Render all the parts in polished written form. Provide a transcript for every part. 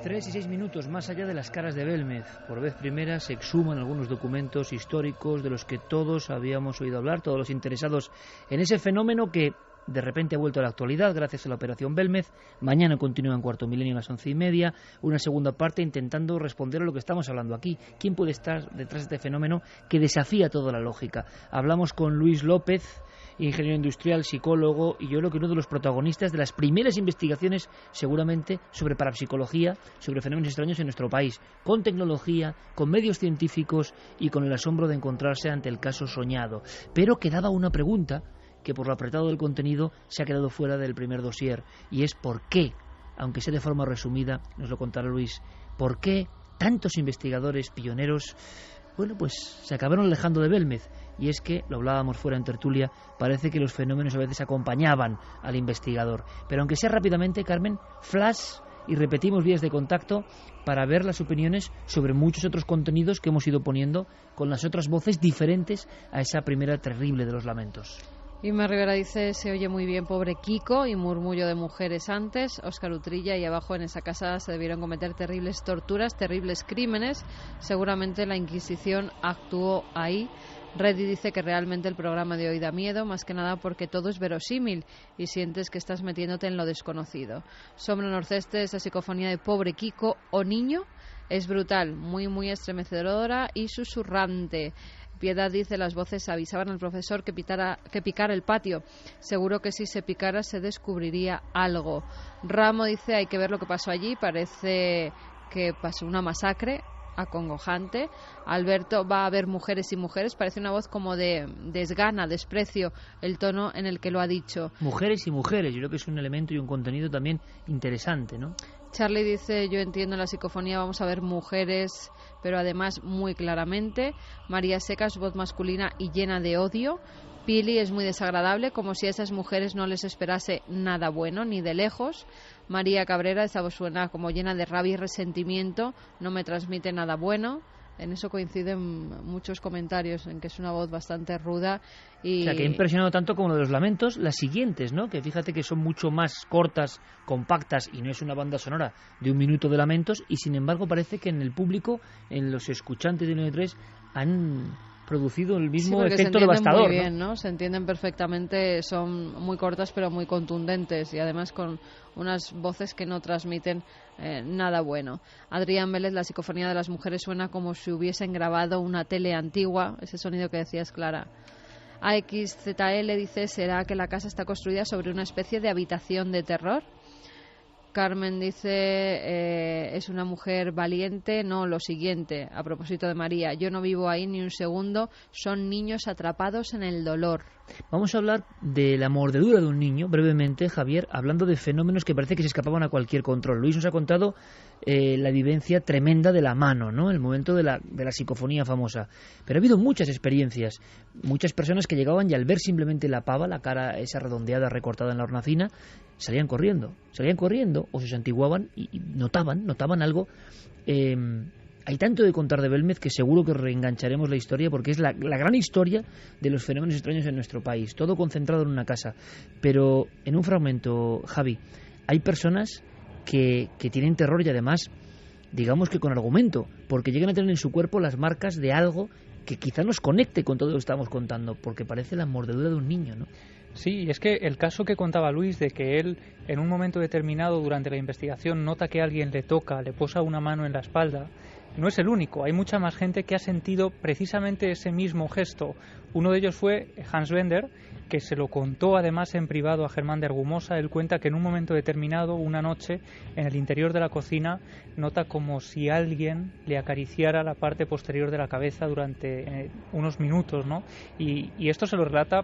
3 y 6 minutos más allá de las caras de Belmez. Por vez primera se exhuman algunos documentos históricos de los que todos habíamos oído hablar, todos los interesados en ese fenómeno que de repente ha vuelto a la actualidad gracias a la operación Belmez. Mañana continúa en Cuarto Milenio a las 11:30, una segunda parte intentando responder a lo que estamos hablando aquí. ¿Quién puede estar detrás de este fenómeno que desafía toda la lógica? Hablamos con Luis López, ingeniero industrial, psicólogo, y yo creo que uno de los protagonistas de las primeras investigaciones, seguramente, sobre parapsicología, sobre fenómenos extraños en nuestro país, con tecnología, con medios científicos y con el asombro de encontrarse ante el caso soñado. Pero quedaba una pregunta que por lo apretado del contenido se ha quedado fuera del primer dossier, y es ¿por qué? Aunque sea de forma resumida, nos lo contará Luis, ¿por qué tantos investigadores pioneros, pues se acabaron alejando de Belmez? Y es que, lo hablábamos fuera en tertulia, parece que los fenómenos a veces acompañaban al investigador. Pero aunque sea rápidamente, Carmen, flash y repetimos vías de contacto para ver las opiniones sobre muchos otros contenidos que hemos ido poniendo con las otras voces diferentes a esa primera terrible de los lamentos. Inma Rivera dice, se oye muy bien, pobre Kiko, y murmullo de mujeres antes. Óscar Utrilla, y abajo en esa casa se debieron cometer terribles torturas, terribles crímenes. Seguramente la Inquisición actuó ahí. Reddy dice que realmente el programa de hoy da miedo, más que nada porque todo es verosímil y sientes que estás metiéndote en lo desconocido. Sombra Norceste, esa psicofonía de pobre Kiko o niño es brutal, muy muy estremecedora y susurrante. Piedad dice, las voces avisaban al profesor que picara el patio. Seguro que si se picara se descubriría algo. Ramo dice, hay que ver lo que pasó allí, parece que pasó una masacre acongojante. Alberto, va a haber mujeres y mujeres, parece una voz como de desgana, desprecio, el tono en el que lo ha dicho. Mujeres y mujeres, yo creo que es un elemento y un contenido también interesante, ¿no? Charlie dice, yo entiendo la psicofonía, vamos a ver mujeres, pero además muy claramente. María Secas, voz masculina y llena de odio. Pili, es muy desagradable, como si a esas mujeres no les esperase nada bueno, ni de lejos. María Cabrera, esa voz suena como llena de rabia y resentimiento, no me transmite nada bueno. En eso coinciden muchos comentarios, en que es una voz bastante ruda. Y... O sea, que ha impresionado tanto como lo de los lamentos, las siguientes, ¿no? Que fíjate que son mucho más cortas, compactas, y no es una banda sonora de 1 minuto de lamentos, y sin embargo parece que en el público, en los escuchantes de 93, han producido el mismo efecto devastador. Muy bien, ¿no? Se entienden perfectamente, son muy cortas pero muy contundentes y además con unas voces que no transmiten nada bueno. Adrián Vélez, la psicofonía de las mujeres suena como si hubiesen grabado una tele antigua, ese sonido que decías, Clara. AXZL dice, ¿será que la casa está construida sobre una especie de habitación de terror? Carmen dice, es una mujer valiente. No, lo siguiente, a propósito de María, yo no vivo ahí ni un segundo, son niños atrapados en el dolor. Vamos a hablar de la mordedura de un niño, brevemente, Javier, hablando de fenómenos que parece que se escapaban a cualquier control. Luis nos ha contado la vivencia tremenda de la mano, ¿no? El momento de la psicofonía famosa. Pero ha habido muchas experiencias, muchas personas que llegaban y al ver simplemente la pava, la cara esa redondeada recortada en la hornacina, salían corriendo o se santiguaban y notaban algo. Hay tanto de contar de Belmez que seguro que reengancharemos la historia, porque es la gran historia de los fenómenos extraños en nuestro país, todo concentrado en una casa. Pero en un fragmento, Javi, hay personas que tienen terror y además, digamos que con argumento, porque llegan a tener en su cuerpo las marcas de algo que quizá nos conecte con todo lo que estamos contando, porque parece la mordedura de un niño, ¿no? Sí, es que el caso que contaba Luis de que él en un momento determinado durante la investigación nota que alguien le toca, le posa una mano en la espalda, no es el único. Hay mucha más gente que ha sentido precisamente ese mismo gesto. Uno de ellos fue Hans Bender, que se lo contó además en privado a Germán de Argumosa. Él cuenta que en un momento determinado, una noche, en el interior de la cocina, nota como si alguien le acariciara la parte posterior de la cabeza durante unos minutos, ¿no? Y esto se lo relata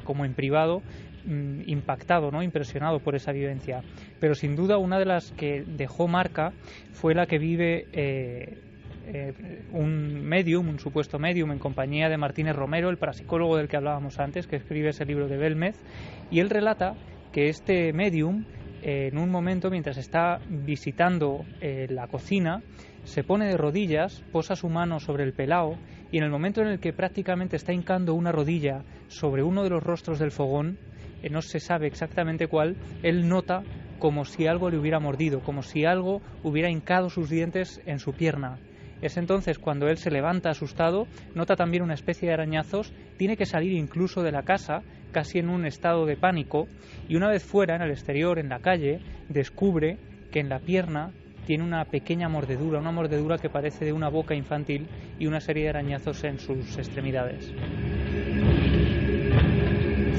como en privado, impactado, ¿no? Impresionado por esa vivencia. Pero sin duda una de las que dejó marca fue la que vive un supuesto medium en compañía de Martínez Romero, el parapsicólogo del que hablábamos antes, que escribe ese libro de Belmez, y él relata que este medium, en un momento mientras está visitando la cocina, se pone de rodillas, posa su mano sobre el pelao, y en el momento en el que prácticamente está hincando una rodilla sobre uno de los rostros del fogón, no se sabe exactamente cuál, él nota como si algo le hubiera mordido, como si algo hubiera hincado sus dientes en su pierna. Es entonces cuando él se levanta asustado, nota también una especie de arañazos, tiene que salir incluso de la casa, casi en un estado de pánico, y una vez fuera, en el exterior, en la calle, descubre que en la pierna tiene una pequeña mordedura, una mordedura que parece de una boca infantil y una serie de arañazos en sus extremidades.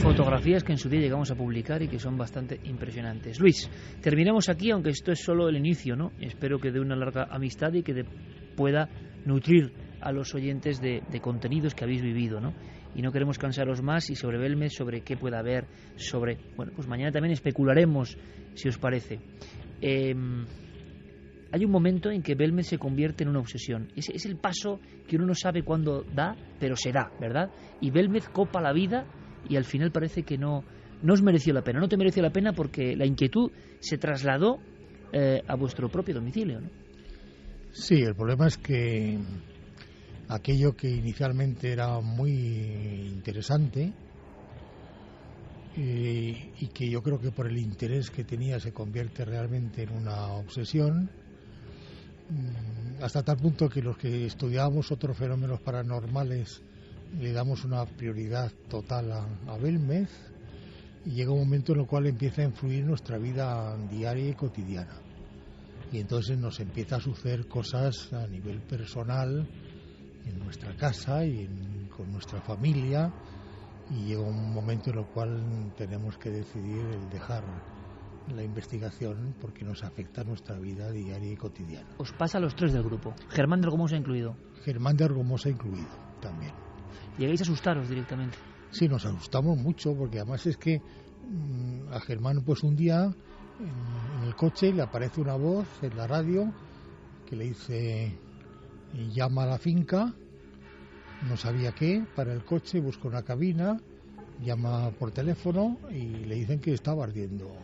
Fotografías que en su día llegamos a publicar y que son bastante impresionantes. Luis, terminamos aquí, aunque esto es solo el inicio, ¿no? Espero que dé una larga amistad y que pueda nutrir a los oyentes de contenidos que habéis vivido, ¿no? Y no queremos cansaros más, y sobre Belmez, sobre qué pueda haber, sobre... Bueno, pues mañana también especularemos, si os parece. Hay un momento en que Belmez se convierte en una obsesión. Es el paso que uno no sabe cuándo da, pero se da, ¿verdad? Y Belmez copa la vida y al final parece que no os mereció la pena. No te mereció la pena porque la inquietud se trasladó a vuestro propio domicilio, ¿no? Sí, el problema es que aquello que inicialmente era muy interesante y que yo creo que por el interés que tenía se convierte realmente en una obsesión, hasta tal punto que los que estudiábamos otros fenómenos paranormales le damos una prioridad total a Belmez, y llega un momento en el cual empieza a influir nuestra vida diaria y cotidiana. Y entonces nos empieza a suceder cosas a nivel personal en nuestra casa y con nuestra familia, y llega un momento en el cual tenemos que decidir el dejar la investigación porque nos afecta nuestra vida diaria y cotidiana. Os pasa a los tres del grupo, Germán de Argomosa incluido. Germán de Argomosa incluido también. ¿Llegáis a asustaros directamente? Sí, nos asustamos mucho porque además es que a Germán pues un día en el coche le aparece una voz en la radio que le dice: llama a la finca, no sabía qué, para el coche, busca una cabina, llama por teléfono y le dicen que estaba ardiendo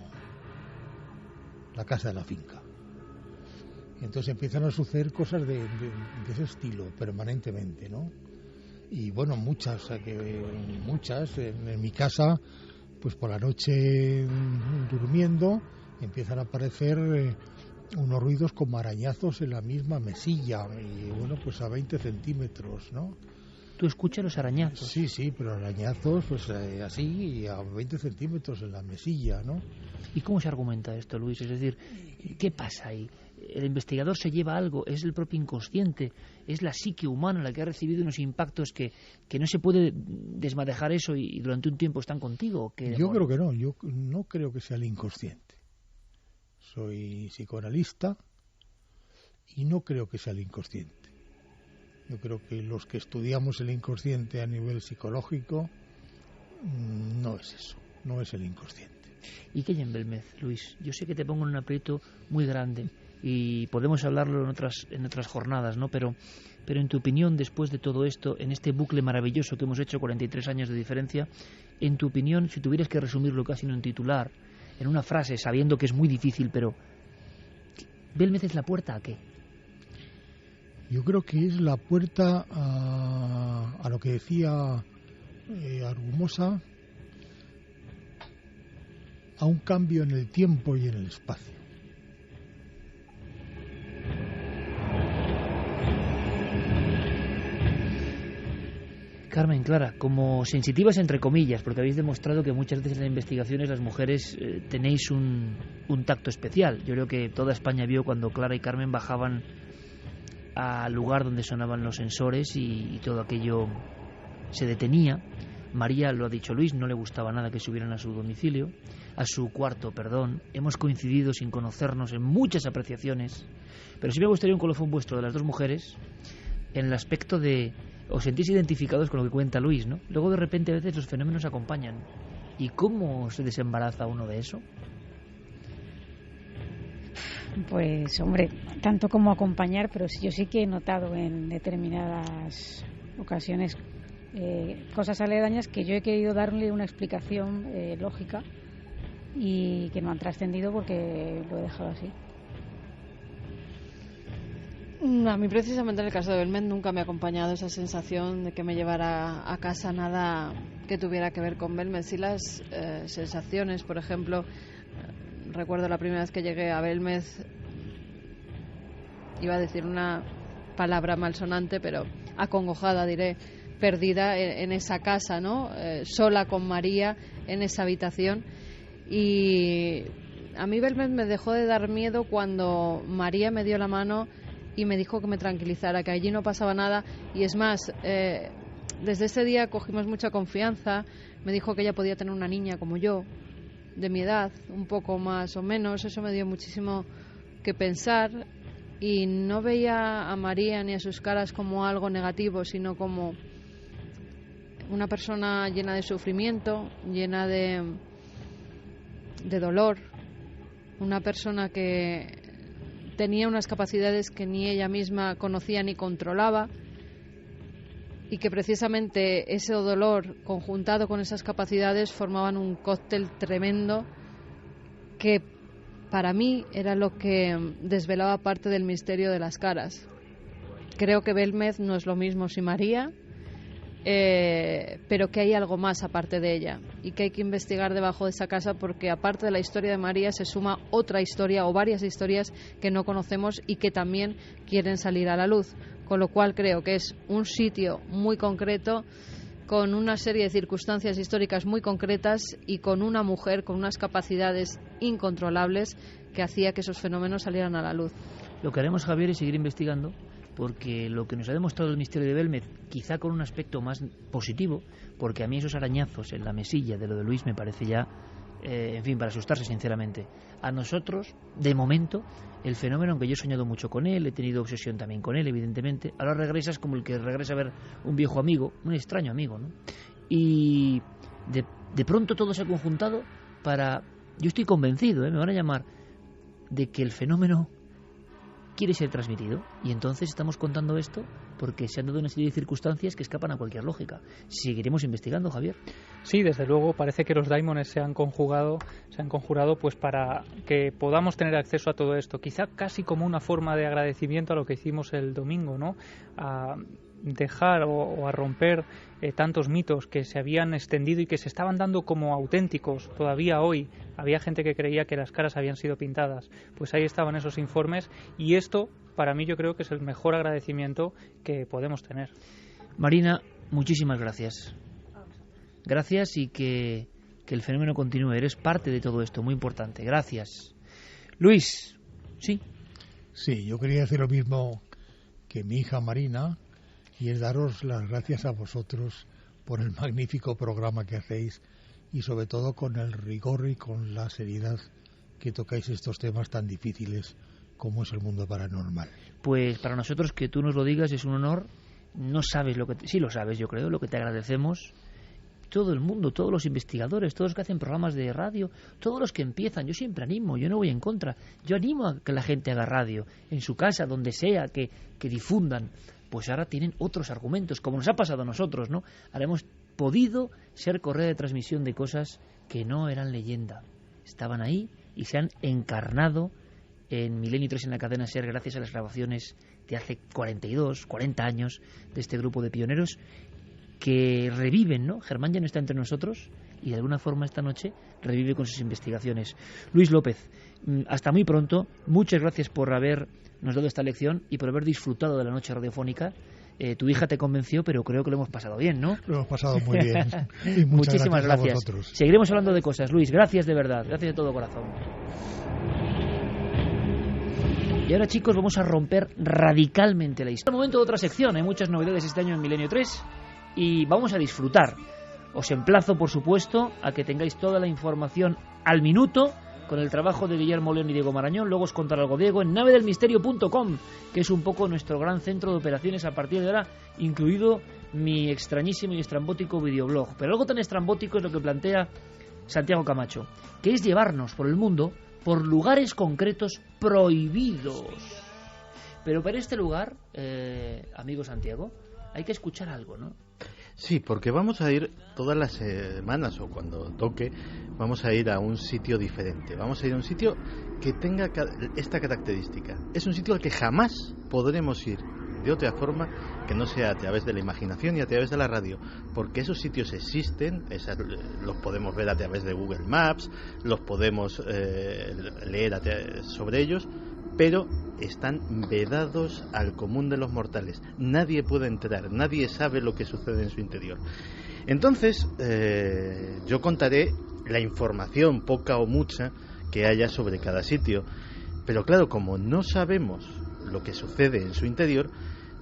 la casa de la finca. Y entonces empiezan a suceder cosas de ese estilo permanentemente, ¿no? Y bueno, muchas en mi casa, pues por la noche durmiendo empiezan a aparecer unos ruidos como arañazos en la misma mesilla, y bueno, pues a 20 centímetros, ¿no? ¿Tú escuchas los arañazos? Sí, pero arañazos pues así, y a 20 centímetros en la mesilla, ¿no? ¿Y cómo se argumenta esto, Luis? Es decir, ¿qué pasa ahí? ¿El investigador se lleva algo? ¿Es el propio inconsciente? ¿Es la psique humana la que ha recibido unos impactos que no se puede desmadejar eso y durante un tiempo están contigo? Yo creo que no, yo no creo que sea el inconsciente. Soy psicoanalista y no creo que sea el inconsciente. Yo creo que los que estudiamos el inconsciente a nivel psicológico, no es eso, no es el inconsciente. ¿Y qué hay en Belmez, Luis? Yo sé que te pongo en un aprieto muy grande y podemos hablarlo en otras jornadas, ¿no? Pero en tu opinión, después de todo esto, en este bucle maravilloso que hemos hecho, 43 años de diferencia, en tu opinión, si tuvieras que resumirlo casi en un titular, en una frase, sabiendo que es muy difícil, pero ¿Belmez es la puerta a qué? Yo creo que es la puerta a lo que decía Argumosa, a un cambio en el tiempo y en el espacio. Carmen, Clara, como sensitivas entre comillas, porque habéis demostrado que muchas veces en las investigaciones las mujeres tenéis un tacto especial. Yo creo que toda España vio cuando Clara y Carmen bajaban al lugar donde sonaban los sensores y todo aquello se detenía. María, lo ha dicho Luis, no le gustaba nada que subieran a su domicilio, a su cuarto, perdón. Hemos coincidido sin conocernos en muchas apreciaciones, pero sí me gustaría un colofón vuestro de las dos mujeres en el aspecto de os sentís identificados con lo que cuenta Luis, ¿no? Luego de repente a veces los fenómenos acompañan. ¿Y cómo se desembaraza uno de eso? Pues hombre, tanto como acompañar, pero yo sí que he notado en determinadas ocasiones cosas aledañas que yo he querido darle una explicación lógica y que no han trascendido porque lo he dejado así. A mí precisamente en el caso de Belmez nunca me ha acompañado esa sensación de que me llevara a casa nada que tuviera que ver con Belmez. Sí las sensaciones, por ejemplo, recuerdo la primera vez que llegué a Belmez, iba a decir una palabra malsonante, pero acongojada, diré, perdida en esa casa, ¿no? Sola con María en esa habitación. Y a mí Belmez me dejó de dar miedo cuando María me dio la mano y me dijo que me tranquilizara, que allí no pasaba nada. Y es más, desde ese día cogimos mucha confianza. Me dijo que ella podía tener una niña como yo, de mi edad, un poco más o menos. Eso me dio muchísimo que pensar, y no veía a María ni a sus caras como algo negativo, sino como una persona llena de sufrimiento, llena de dolor, una persona que tenía unas capacidades que ni ella misma conocía ni controlaba, y que precisamente ese dolor conjuntado con esas capacidades formaban un cóctel tremendo que para mí era lo que desvelaba parte del misterio de las caras. Creo que Belmez no es lo mismo sin María, pero que hay algo más aparte de ella, y que hay que investigar debajo de esa casa, porque aparte de la historia de María se suma otra historia o varias historias que no conocemos y que también quieren salir a la luz, con lo cual creo que es un sitio muy concreto, con una serie de circunstancias históricas muy concretas y con una mujer con unas capacidades incontrolables que hacía que esos fenómenos salieran a la luz. Lo que haremos, Javier, es seguir investigando, porque lo que nos ha demostrado el misterio de Belmez, quizá con un aspecto más positivo, porque a mí esos arañazos en la mesilla de lo de Luis me parece ya, en fin, para asustarse sinceramente. A nosotros, de momento, el fenómeno, aunque yo he soñado mucho con él, he tenido obsesión también con él, evidentemente, ahora regresas como el que regresa a ver un viejo amigo, un extraño amigo, ¿no? Y de pronto todo se ha conjuntado para... Yo estoy convencido, me van a llamar, de que el fenómeno quiere ser transmitido, y entonces estamos contando esto porque se han dado una serie de circunstancias que escapan a cualquier lógica. Seguiremos investigando, Javier. Sí, desde luego, parece que los daimones se han conjurado pues para que podamos tener acceso a todo esto, quizá casi como una forma de agradecimiento a lo que hicimos el domingo, ¿no? A dejar o a romper tantos mitos que se habían extendido y que se estaban dando como auténticos todavía hoy. Había gente que creía que las caras habían sido pintadas. Pues ahí estaban esos informes, y esto para mí yo creo que es el mejor agradecimiento que podemos tener. Marina, muchísimas gracias. Gracias, y que el fenómeno continúe. Eres parte de todo esto, muy importante. Gracias. Luis, ¿sí? Sí, yo quería decir lo mismo que mi hija Marina, y es daros las gracias a vosotros por el magnífico programa que hacéis, y sobre todo con el rigor y con la seriedad que tocáis estos temas tan difíciles como es el mundo paranormal. Pues para nosotros que tú nos lo digas es un honor. No sabes lo que... Sí lo sabes, yo creo, lo que te agradecemos. Todo el mundo, todos los investigadores, todos los que hacen programas de radio, todos los que empiezan. Yo siempre animo, yo no voy en contra. Yo animo a que la gente haga radio, en su casa, donde sea, que difundan. Pues ahora tienen otros argumentos, como nos ha pasado a nosotros, ¿no? Ahora hemos podido ser correa de transmisión de cosas que no eran leyenda. Estaban ahí y se han encarnado en Milenio 3 en la cadena SER, gracias a las grabaciones de hace 42, 40 años de este grupo de pioneros que reviven, ¿no? Germán ya no está entre nosotros y de alguna forma esta noche revive con sus investigaciones. Luis López, hasta muy pronto. Muchas gracias por habernos dado esta lección y por haber disfrutado de la noche radiofónica. Tu hija te convenció, pero creo que lo hemos pasado bien, ¿no? Lo hemos pasado muy bien. Y muchísimas gracias. A vosotros. Seguiremos hablando de cosas. Luis, gracias de verdad. Gracias de todo corazón. Y ahora, chicos, vamos a romper radicalmente la historia. Es el momento de otra sección. Hay muchas novedades este año en Milenio 3 y vamos a disfrutar. Os emplazo, por supuesto, a que tengáis toda la información al minuto con el trabajo de Guillermo León y Diego Marañón. Luego os contará algo Diego en navedelmisterio.com, que es un poco nuestro gran centro de operaciones a partir de ahora, incluido mi extrañísimo y estrambótico videoblog. Pero algo tan estrambótico es lo que plantea Santiago Camacho, que es llevarnos por el mundo por lugares concretos prohibidos. Pero para este lugar, amigo Santiago, hay que escuchar algo, ¿no? Sí, porque vamos a ir todas las semanas o cuando toque, vamos a ir a un sitio diferente. Vamos a ir a un sitio que tenga esta característica. Es un sitio al que jamás podremos ir de otra forma que no sea a través de la imaginación y a través de la radio, porque esos sitios existen, los podemos ver a través de Google Maps, los podemos leer sobre ellos, pero están vedados al común de los mortales. Nadie puede entrar, nadie sabe lo que sucede en su interior. Entonces, yo contaré la información, poca o mucha, que haya sobre cada sitio. Pero claro, como no sabemos lo que sucede en su interior,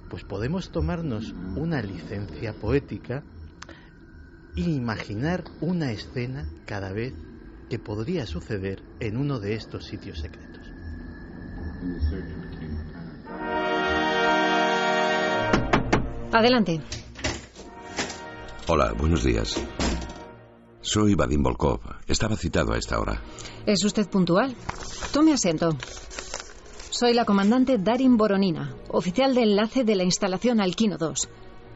pues podemos tomarnos una licencia poética e imaginar una escena cada vez que podría suceder en uno de estos sitios secretos. Adelante. Hola, buenos días. Soy Vadim Volkov. Estaba citado a esta hora. ¿Es usted puntual? Tome asiento. Soy la comandante Darin Boronina, oficial de enlace de la instalación Alquino 2.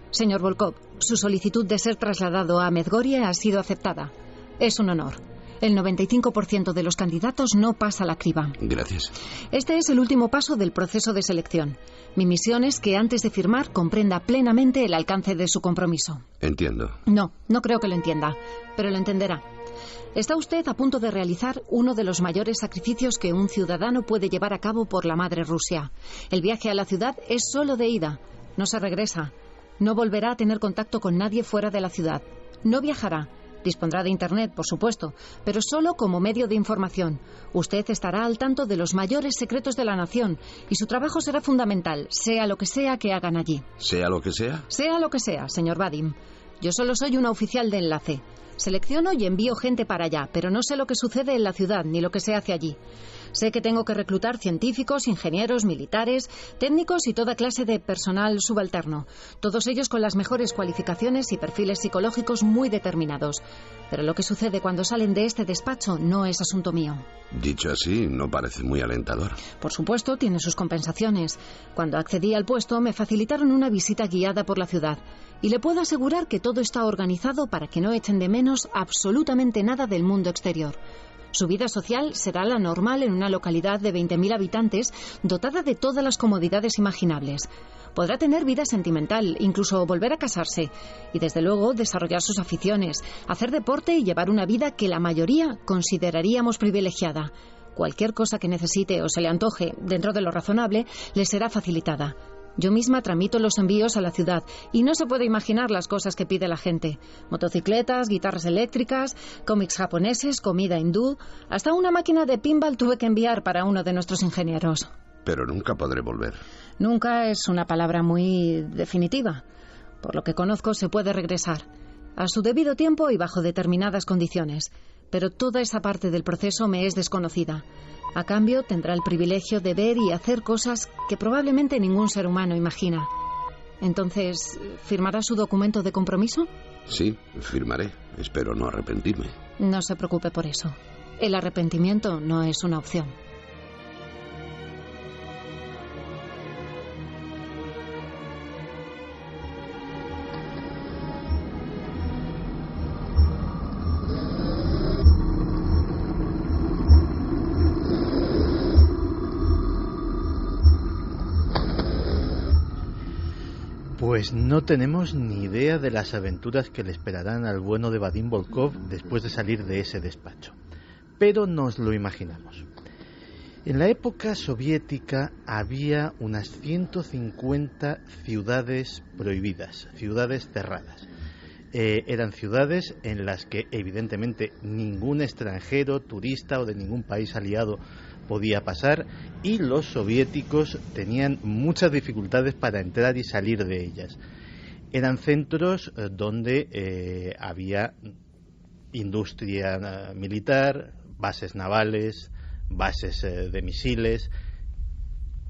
Señor Volkov, su solicitud de ser trasladado a Medgorie ha sido aceptada. Es un honor. El 95% de los candidatos no pasa la criba. Gracias. Este es el último paso del proceso de selección. Mi misión es que antes de firmar comprenda plenamente el alcance de su compromiso. Entiendo. No creo que lo entienda, pero lo entenderá. Está usted a punto de realizar uno de los mayores sacrificios que un ciudadano puede llevar a cabo por la madre Rusia. El viaje a la ciudad es solo de ida. No se regresa. No volverá a tener contacto con nadie fuera de la ciudad. No viajará. Dispondrá de Internet, por supuesto, pero solo como medio de información. Usted estará al tanto de los mayores secretos de la nación y su trabajo será fundamental, sea lo que sea que hagan allí. ¿Sea lo que sea? Sea lo que sea, señor Vadim. Yo solo soy una oficial de enlace. Selecciono y envío gente para allá, pero no sé lo que sucede en la ciudad ni lo que se hace allí. Sé que tengo que reclutar científicos, ingenieros, militares, técnicos y toda clase de personal subalterno. Todos ellos con las mejores cualificaciones y perfiles psicológicos muy determinados. Pero lo que sucede cuando salen de este despacho no es asunto mío. Dicho así, no parece muy alentador. Por supuesto, tiene sus compensaciones. Cuando accedí al puesto, me facilitaron una visita guiada por la ciudad. Y le puedo asegurar que todo está organizado para que no echen de menos absolutamente nada del mundo exterior. Su vida social será la normal en una localidad de 20.000 habitantes dotada de todas las comodidades imaginables. Podrá tener vida sentimental, incluso volver a casarse y, desde luego, desarrollar sus aficiones, hacer deporte y llevar una vida que la mayoría consideraríamos privilegiada. Cualquier cosa que necesite o se le antoje, dentro de lo razonable, le será facilitada. Yo misma tramito los envíos a la ciudad y no se puede imaginar las cosas que pide la gente. Motocicletas, guitarras eléctricas, cómics japoneses, comida hindú. Hasta una máquina de pinball tuve que enviar para uno de nuestros ingenieros. Pero nunca podré volver. Nunca es una palabra muy definitiva. Por lo que conozco, se puede regresar. A su debido tiempo y bajo determinadas condiciones. Pero toda esa parte del proceso me es desconocida. A cambio, tendrá el privilegio de ver y hacer cosas que probablemente ningún ser humano imagina. Entonces, ¿firmará su documento de compromiso? Sí, firmaré. Espero no arrepentirme. No se preocupe por eso. El arrepentimiento no es una opción. Pues no tenemos ni idea de las aventuras que le esperarán al bueno de Vadim Volkov después de salir de ese despacho. Pero nos lo imaginamos. En la época soviética había unas 150 ciudades prohibidas, ciudades cerradas. Eran ciudades en las que evidentemente ningún extranjero, turista o de ningún país aliado podía pasar, y los soviéticos tenían muchas dificultades para entrar y salir de ellas. Eran centros donde había industria militar, bases navales, bases de misiles.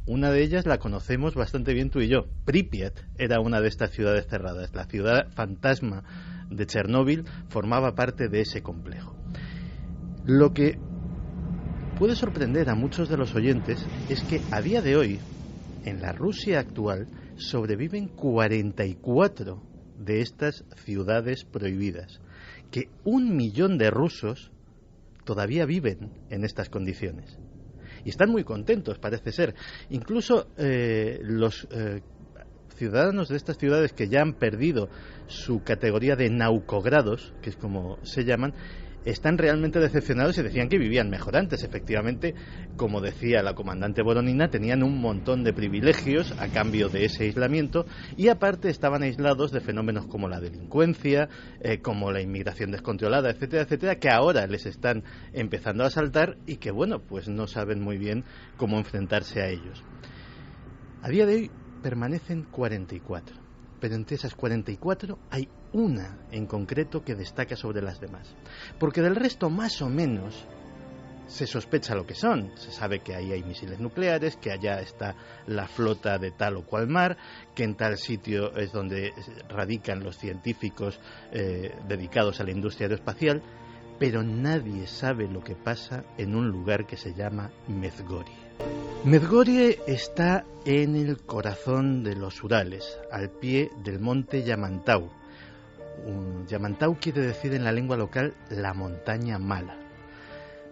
Una de ellas la conocemos bastante bien tú y yo. Pripyat era una de estas ciudades cerradas. La ciudad fantasma de Chernóbil formaba parte de ese complejo. Lo que puede sorprender a muchos de los oyentes es que a día de hoy, en la Rusia actual, sobreviven 44 de estas ciudades prohibidas, que 1 millón de rusos todavía viven en estas condiciones. Y están muy contentos, parece ser. Incluso los ciudadanos de estas ciudades que ya han perdido su categoría de naucogrados, que es como se llaman, están realmente decepcionados y decían que vivían mejor antes. Efectivamente, como decía la comandante Boronina, tenían un montón de privilegios a cambio de ese aislamiento, y aparte estaban aislados de fenómenos como la delincuencia, como la inmigración descontrolada, etcétera, etcétera, que ahora les están empezando a asaltar y que, bueno, pues no saben muy bien cómo enfrentarse a ellos. A día de hoy permanecen 44, pero entre esas 44 hay una en concreto que destaca sobre las demás, porque del resto más o menos se sospecha lo que son. Se sabe que ahí hay misiles nucleares, que allá está la flota de tal o cual mar, que en tal sitio es donde radican los científicos dedicados a la industria aeroespacial, pero nadie sabe lo que pasa en un lugar que se llama Medjugorje. Medjugorje está en el corazón de los Urales, al pie del monte Yamantau. Yamantau quiere decir en la lengua local la montaña mala.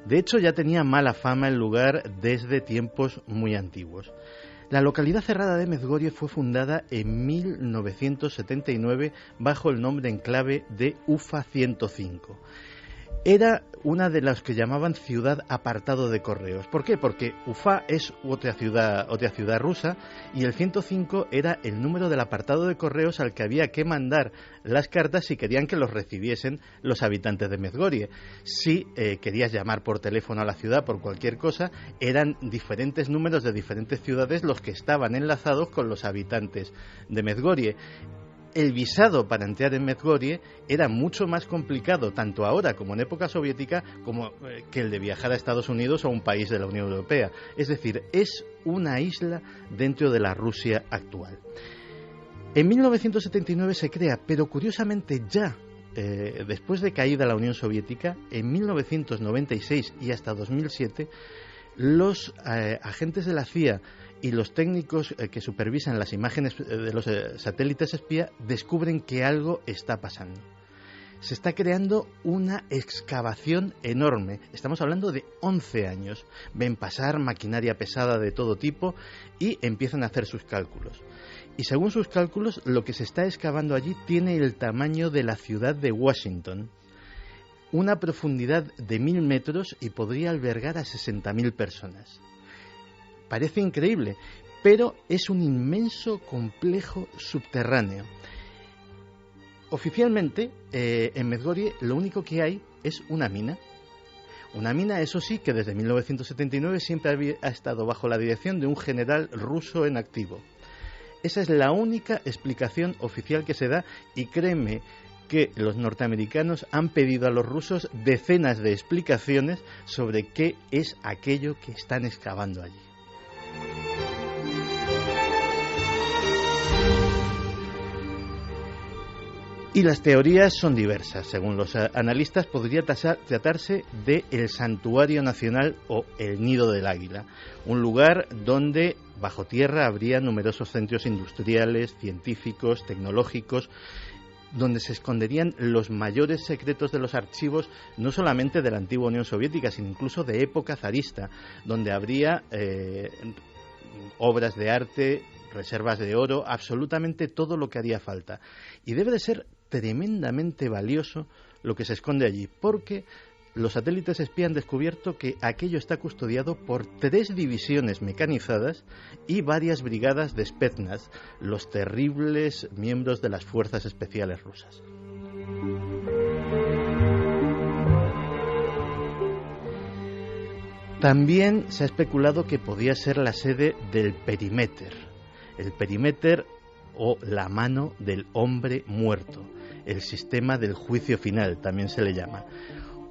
De hecho, ya tenía mala fama el lugar desde tiempos muy antiguos. La localidad cerrada de Medjugorje fue fundada en 1979 bajo el nombre en clave de Ufa 105. Era una de las que llamaban ciudad apartado de correos. ¿Por qué? Porque Ufa es otra ciudad rusa, y el 105 era el número del apartado de correos al que había que mandar las cartas si querían que los recibiesen los habitantes de Medjugorje. Si querías llamar por teléfono a la ciudad por cualquier cosa, eran diferentes números de diferentes ciudades los que estaban enlazados con los habitantes de Medjugorje. El visado para entrar en Medjugorje era mucho más complicado, tanto ahora como en época soviética, como que el de viajar a Estados Unidos o a un país de la Unión Europea. Es decir, es una isla dentro de la Rusia actual. En 1979 se crea, pero curiosamente ya después de caída la Unión Soviética, en 1996 y hasta 2007, los agentes de la CIA y los técnicos que supervisan las imágenes de los satélites espía descubren que algo está pasando. Se está creando una excavación enorme. Estamos hablando de 11 años. Ven pasar maquinaria pesada de todo tipo y empiezan a hacer sus cálculos. Y según sus cálculos, lo que se está excavando allí tiene el tamaño de la ciudad de Washington, una profundidad de 1.000 metros y podría albergar a 60.000 personas. Parece increíble, pero es un inmenso complejo subterráneo. Oficialmente, en Medjugorje lo único que hay es una mina. Una mina, eso sí, que desde 1979 siempre ha estado bajo la dirección de un general ruso en activo. Esa es la única explicación oficial que se da, y créeme que los norteamericanos han pedido a los rusos decenas de explicaciones sobre qué es aquello que están excavando allí. Y las teorías son diversas. Según los analistas, podría tratarse de el Santuario Nacional o el Nido del Águila, un lugar donde bajo tierra habría numerosos centros industriales, científicos, tecnológicos, donde se esconderían los mayores secretos de los archivos, no solamente de la antigua Unión Soviética, sino incluso de época zarista, donde habría obras de arte, reservas de oro, absolutamente todo lo que haría falta. Y debe de ser tremendamente valioso lo que se esconde allí, porque los satélites espía han descubierto que aquello está custodiado por 3 divisiones mecanizadas y varias brigadas de Spetsnaz, los terribles miembros de las fuerzas especiales rusas. También se ha especulado que podía ser la sede del Perimeter. El Perimeter, o la mano del hombre muerto, el sistema del juicio final también se le llama.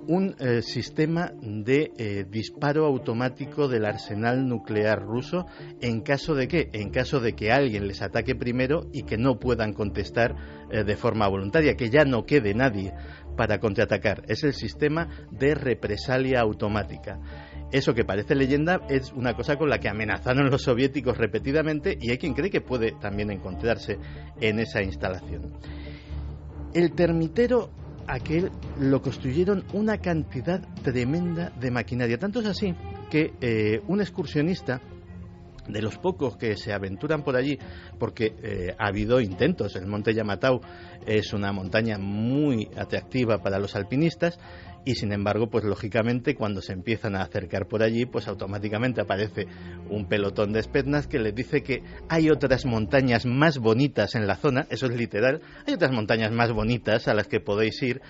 Un sistema de disparo automático del arsenal nuclear ruso en caso de ¿qué? En caso de que alguien les ataque primero y que no puedan contestar de forma voluntaria, que ya no quede nadie para contraatacar. Es el sistema de represalia automática. Eso que parece leyenda es una cosa con la que amenazaron los soviéticos repetidamente, y hay quien cree que puede también encontrarse en esa instalación. El termitero aquel lo construyeron una cantidad tremenda de maquinaria. Tanto es así que un excursionista de los pocos que se aventuran por allí, porque ha habido intentos. El Monte Yamatau es una montaña muy atractiva para los alpinistas y, sin embargo, pues lógicamente cuando se empiezan a acercar por allí, pues automáticamente aparece un pelotón de Spetsnaz que les dice que hay otras montañas más bonitas en la zona. Eso es literal, hay otras montañas más bonitas a las que podéis ir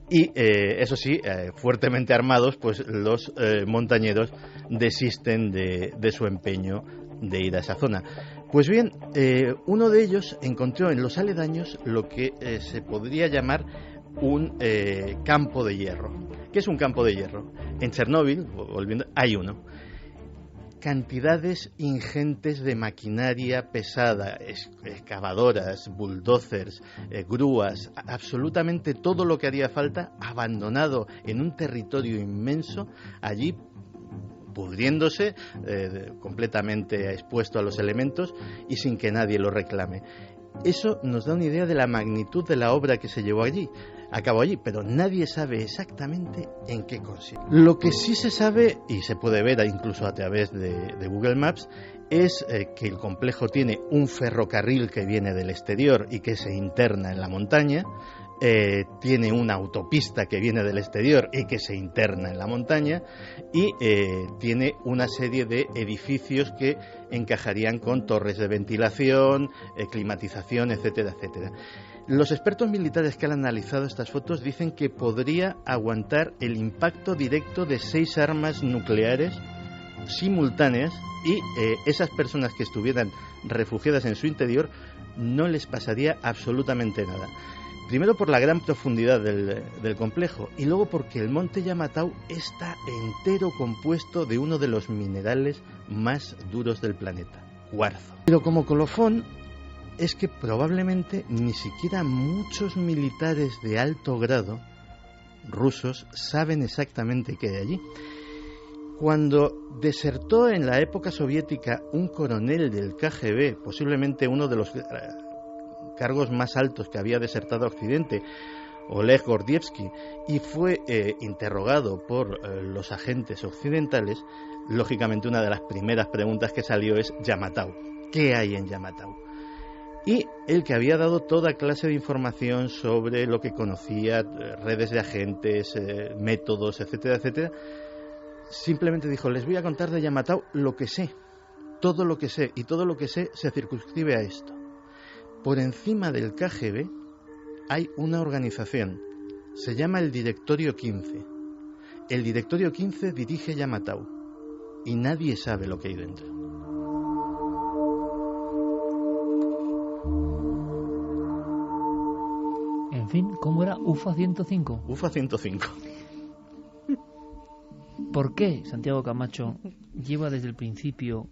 y, eso sí, fuertemente armados, pues los montañeros desisten de su empeño de ir a esa zona. Pues bien, uno de ellos encontró en los aledaños lo que se podría llamar un campo de hierro. ¿Qué es un campo de hierro? En Chernóbil, volviendo, hay uno. Cantidades ingentes de maquinaria pesada, excavadoras, bulldozers, grúas, absolutamente todo lo que haría falta, abandonado en un territorio inmenso, allí pudriéndose, completamente expuesto a los elementos y sin que nadie lo reclame. Eso nos da una idea de la magnitud de la obra que se llevó a cabo allí, pero nadie sabe exactamente en qué consiste. Lo que sí se sabe, y se puede ver incluso a través de Google Maps, es que el complejo tiene un ferrocarril que viene del exterior y que se interna en la montaña, tiene una autopista que viene del exterior y que se interna en la montaña y tiene una serie de edificios que encajarían con torres de ventilación, climatización, etcétera, etcétera. Los expertos militares que han analizado estas fotos dicen que podría aguantar el impacto directo de 6 armas nucleares simultáneas y esas personas que estuvieran refugiadas en su interior no les pasaría absolutamente nada. Primero por la gran profundidad del complejo y luego porque el monte Yamatau está entero compuesto de uno de los minerales más duros del planeta, cuarzo. Pero como colofón es que probablemente ni siquiera muchos militares de alto grado rusos saben exactamente qué hay allí. Cuando desertó en la época soviética un coronel del KGB, posiblemente uno de los cargos más altos que había desertado a Occidente, Oleg Gordievsky, y fue interrogado por los agentes occidentales, lógicamente una de las primeras preguntas que salió es Yamatau. ¿Qué hay en Yamatau? Y el que había dado toda clase de información sobre lo que conocía, redes de agentes, métodos, etcétera, etcétera, simplemente dijo, les voy a contar de Yamatau lo que sé, todo lo que sé, y todo lo que sé se circunscribe a esto. Por encima del KGB hay una organización, se llama el Directorio 15. El Directorio 15 dirige Yamatau y nadie sabe lo que hay dentro. En fin, ¿cómo era? UFA 105. UFA 105. ¿Por qué Santiago Camacho lleva desde el principio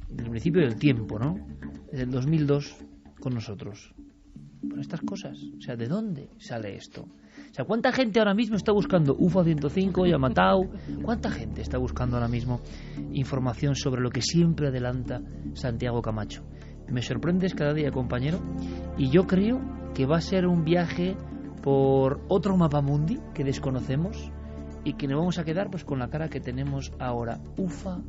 del tiempo, ¿no? Desde el 2002 con nosotros? Por estas cosas. O sea, ¿de dónde sale esto? O sea, ¿cuánta gente ahora mismo está buscando UFA 105, Yamatau? ¿Cuánta gente está buscando ahora mismo información sobre lo que siempre adelanta Santiago Camacho? Me sorprendes cada día, compañero, y yo creo que va a ser un viaje por otro mapamundi que desconocemos y que nos vamos a quedar pues con la cara que tenemos ahora. UFA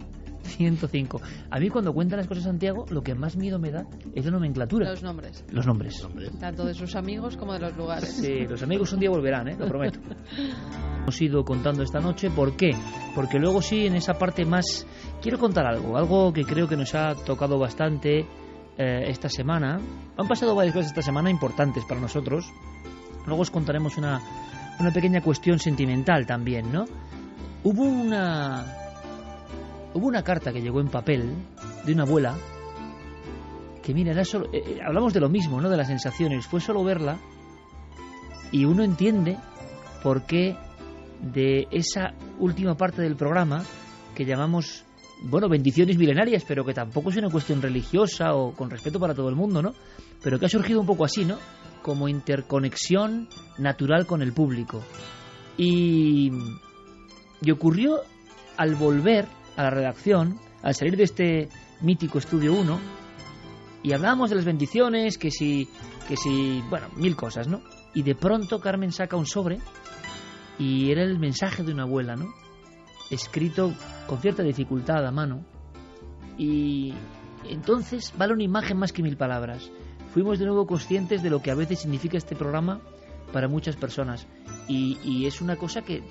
105. A mí cuando cuentan las cosas Santiago, lo que más miedo me da es la nomenclatura. Los nombres. Los nombres. Tanto de sus amigos como de los lugares. Sí, los amigos un día volverán, lo prometo. Hemos ido contando esta noche. ¿Por qué? Porque luego sí, en esa parte más... Quiero contar algo que creo que nos ha tocado bastante esta semana. Han pasado varias cosas esta semana importantes para nosotros. Luego os contaremos una pequeña cuestión sentimental también, ¿no? Hubo una carta que llegó en papel de una abuela que, mira, era solo, hablamos de lo mismo, ¿no? De las sensaciones. Fue solo verla y uno entiende por qué de esa última parte del programa que llamamos, bueno, bendiciones milenarias, pero que tampoco es una cuestión religiosa o con respeto para todo el mundo, ¿no? Pero que ha surgido un poco así, ¿no? Como interconexión natural con el público. Y ocurrió al volver a la redacción, al salir de este mítico Estudio 1, y hablábamos de las bendiciones, que si, bueno, mil cosas, ¿no? Y de pronto Carmen saca un sobre y era el mensaje de una abuela, ¿no? Escrito con cierta dificultad a mano, y entonces vale una imagen más que 1000 palabras. Fuimos de nuevo conscientes de lo que a veces significa este programa para muchas personas. Y es una cosa que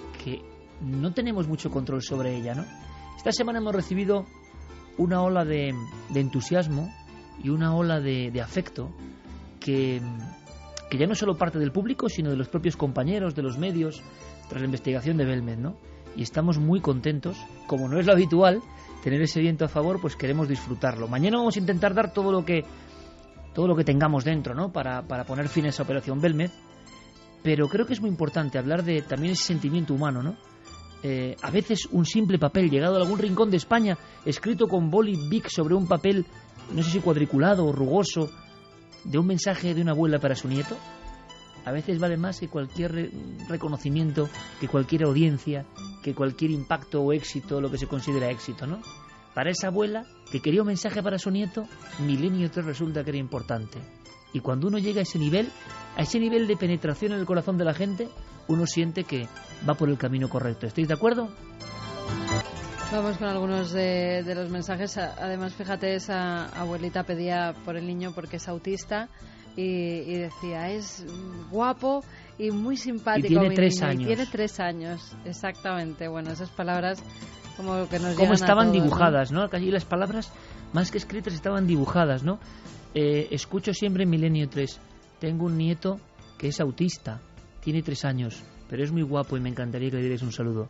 no tenemos mucho control sobre ella, ¿no? Esta semana hemos recibido una ola de entusiasmo y una ola de afecto que ya no solo parte del público, sino de los propios compañeros, de los medios, tras la investigación de Belmez, ¿no? Y estamos muy contentos. Como no es lo habitual tener ese viento a favor, pues queremos disfrutarlo. Mañana vamos a intentar dar todo lo que tengamos dentro, ¿no? Para poner fin a esa operación Belmez. Pero creo que es muy importante hablar de también ese sentimiento humano, ¿no? A veces un simple papel llegado a algún rincón de España, escrito con boli bic sobre un papel, no sé si cuadriculado o rugoso, de un mensaje de una abuela para su nieto, a veces vale más que cualquier reconocimiento, que cualquier audiencia, que cualquier impacto o éxito, lo que se considera éxito, ¿no? Para esa abuela que quería un mensaje para su nieto, Milenio 3 resulta que era importante. Y cuando uno llega a ese nivel de penetración en el corazón de la gente, uno siente que va por el camino correcto. ¿Estáis de acuerdo? Vamos con algunos de los mensajes. Además, fíjate, esa abuelita pedía por el niño porque es autista y decía, es guapo y muy simpático. Y tiene 3 años. Y tiene 3 años, exactamente. Bueno, esas palabras como que nos llegan como estaban a todos, dibujadas, ¿no? Allí las palabras, más que escritas, estaban dibujadas, ¿no? Escucho siempre en Milenio 3, tengo un nieto que es autista, tiene 3 años, pero es muy guapo y me encantaría que le dierais un saludo.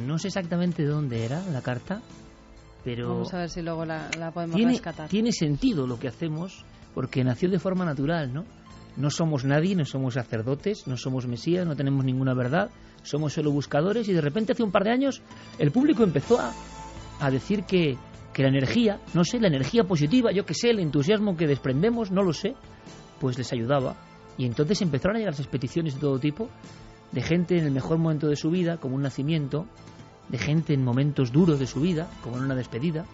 No sé exactamente de dónde era la carta, pero... Vamos a ver si luego la podemos rescatar. Tiene sentido lo que hacemos, porque nació de forma natural, ¿no? No somos nadie, no somos sacerdotes, no somos mesías, no tenemos ninguna verdad, somos solo buscadores, y de repente hace un par de años el público empezó a decir que la energía, no sé, la energía positiva, yo que sé, el entusiasmo que desprendemos, no lo sé, pues les ayudaba. Y entonces empezaron a llegar esas peticiones de todo tipo, de gente en el mejor momento de su vida, como un nacimiento, de gente en momentos duros de su vida, como en una despedida,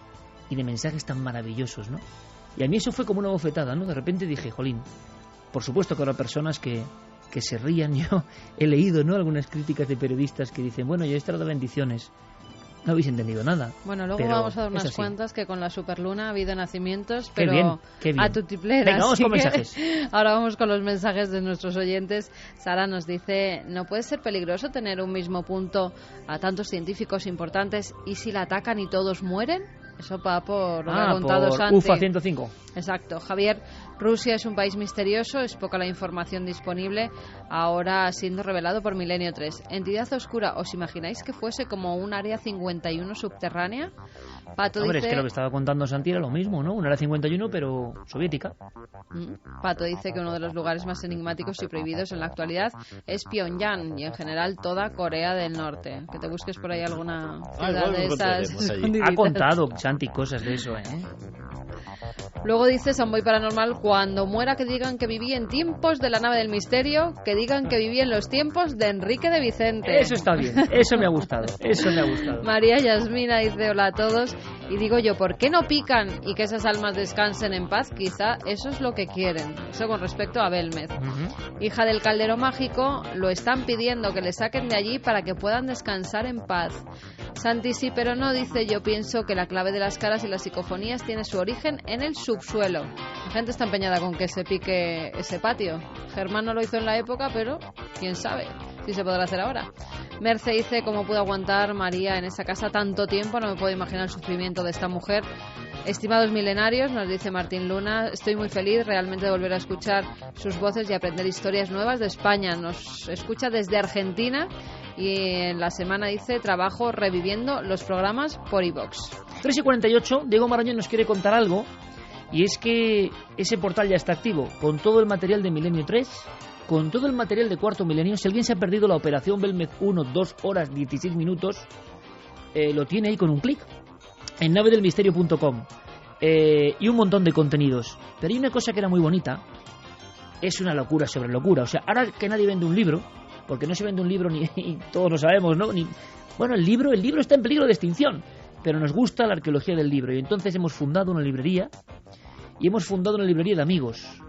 y de mensajes tan maravillosos, ¿no? Y a mí eso fue como una bofetada, ¿no? De repente dije, jolín, por supuesto que habrá personas que se rían. Yo he leído, ¿no?, algunas críticas de periodistas que dicen, bueno, yo he estado de bendiciones. No habéis entendido nada. Bueno, luego vamos a dar unas cuentas que con la superluna ha habido nacimientos, pero qué bien. A tutiplera. Venga, vamos con mensajes. Ahora vamos con los mensajes de nuestros oyentes. Sara nos dice, ¿no puede ser peligroso tener un mismo punto a tantos científicos importantes y si la atacan y todos mueren? Eso va por lo que ha contado por Santi. UFA 105. Exacto. Javier, Rusia es un país misterioso, es poca la información disponible, ahora siendo revelado por Milenio 3. ¿Entidad oscura? ¿Os imagináis que fuese como un área 51 subterránea? Pato Hombre, dice... es que lo que estaba contando Santi era lo mismo, ¿no? Un área 51, pero soviética. Pato dice que uno de los lugares más enigmáticos y prohibidos en la actualidad es Pyongyang y en general toda Corea del Norte. Que te busques por ahí alguna ciudad de esas. Ha contado Santi cosas de eso, ¿eh? Luego dice Samboy Paranormal, cuando muera que digan que viví en tiempos de la nave del misterio, que digan que viví en los tiempos de Enrique de Vicente. Eso está bien, eso me ha gustado, eso me ha gustado. María Yasmina dice hola a todos y digo yo, ¿por qué no pican y que esas almas descansen en paz? Quizá eso es lo que quieren. Eso con respecto a Belmez. Hija del Caldero Mágico, lo están pidiendo que le saquen de allí para que puedan descansar en paz. Santi sí, pero no, dice, yo pienso que la clave de las caras y las psicofonías tiene su origen en el subsuelo. La gente está empeñada con que se pique ese patio. Germán no lo hizo en la época, pero quién sabe si se podrá hacer ahora. Merce dice, ¿cómo pudo aguantar María en esa casa tanto tiempo? No me puedo imaginar el sufrimiento de esta mujer. Estimados milenarios, nos dice Martín Luna, estoy muy feliz realmente de volver a escuchar sus voces y aprender historias nuevas de España. Nos escucha desde Argentina y en la semana dice, trabajo reviviendo los programas por iVox. 3:48, Diego Marañón nos quiere contar algo, y es que ese portal ya está activo, con todo el material de Milenio 3, con todo el material de Cuarto Milenio. Si alguien se ha perdido la operación Belmez 1, 2 horas 16 minutos, lo tiene ahí con un clic, en navedelmisterio.com, y un montón de contenidos. Pero hay una cosa que era muy bonita, es una locura sobre locura. O sea, ahora que nadie vende un libro, porque no se vende un libro ni todos lo sabemos, ¿no? Bueno, el libro está en peligro de extinción, pero nos gusta la arqueología del libro y entonces hemos fundado una librería, y hemos fundado una librería de amigos.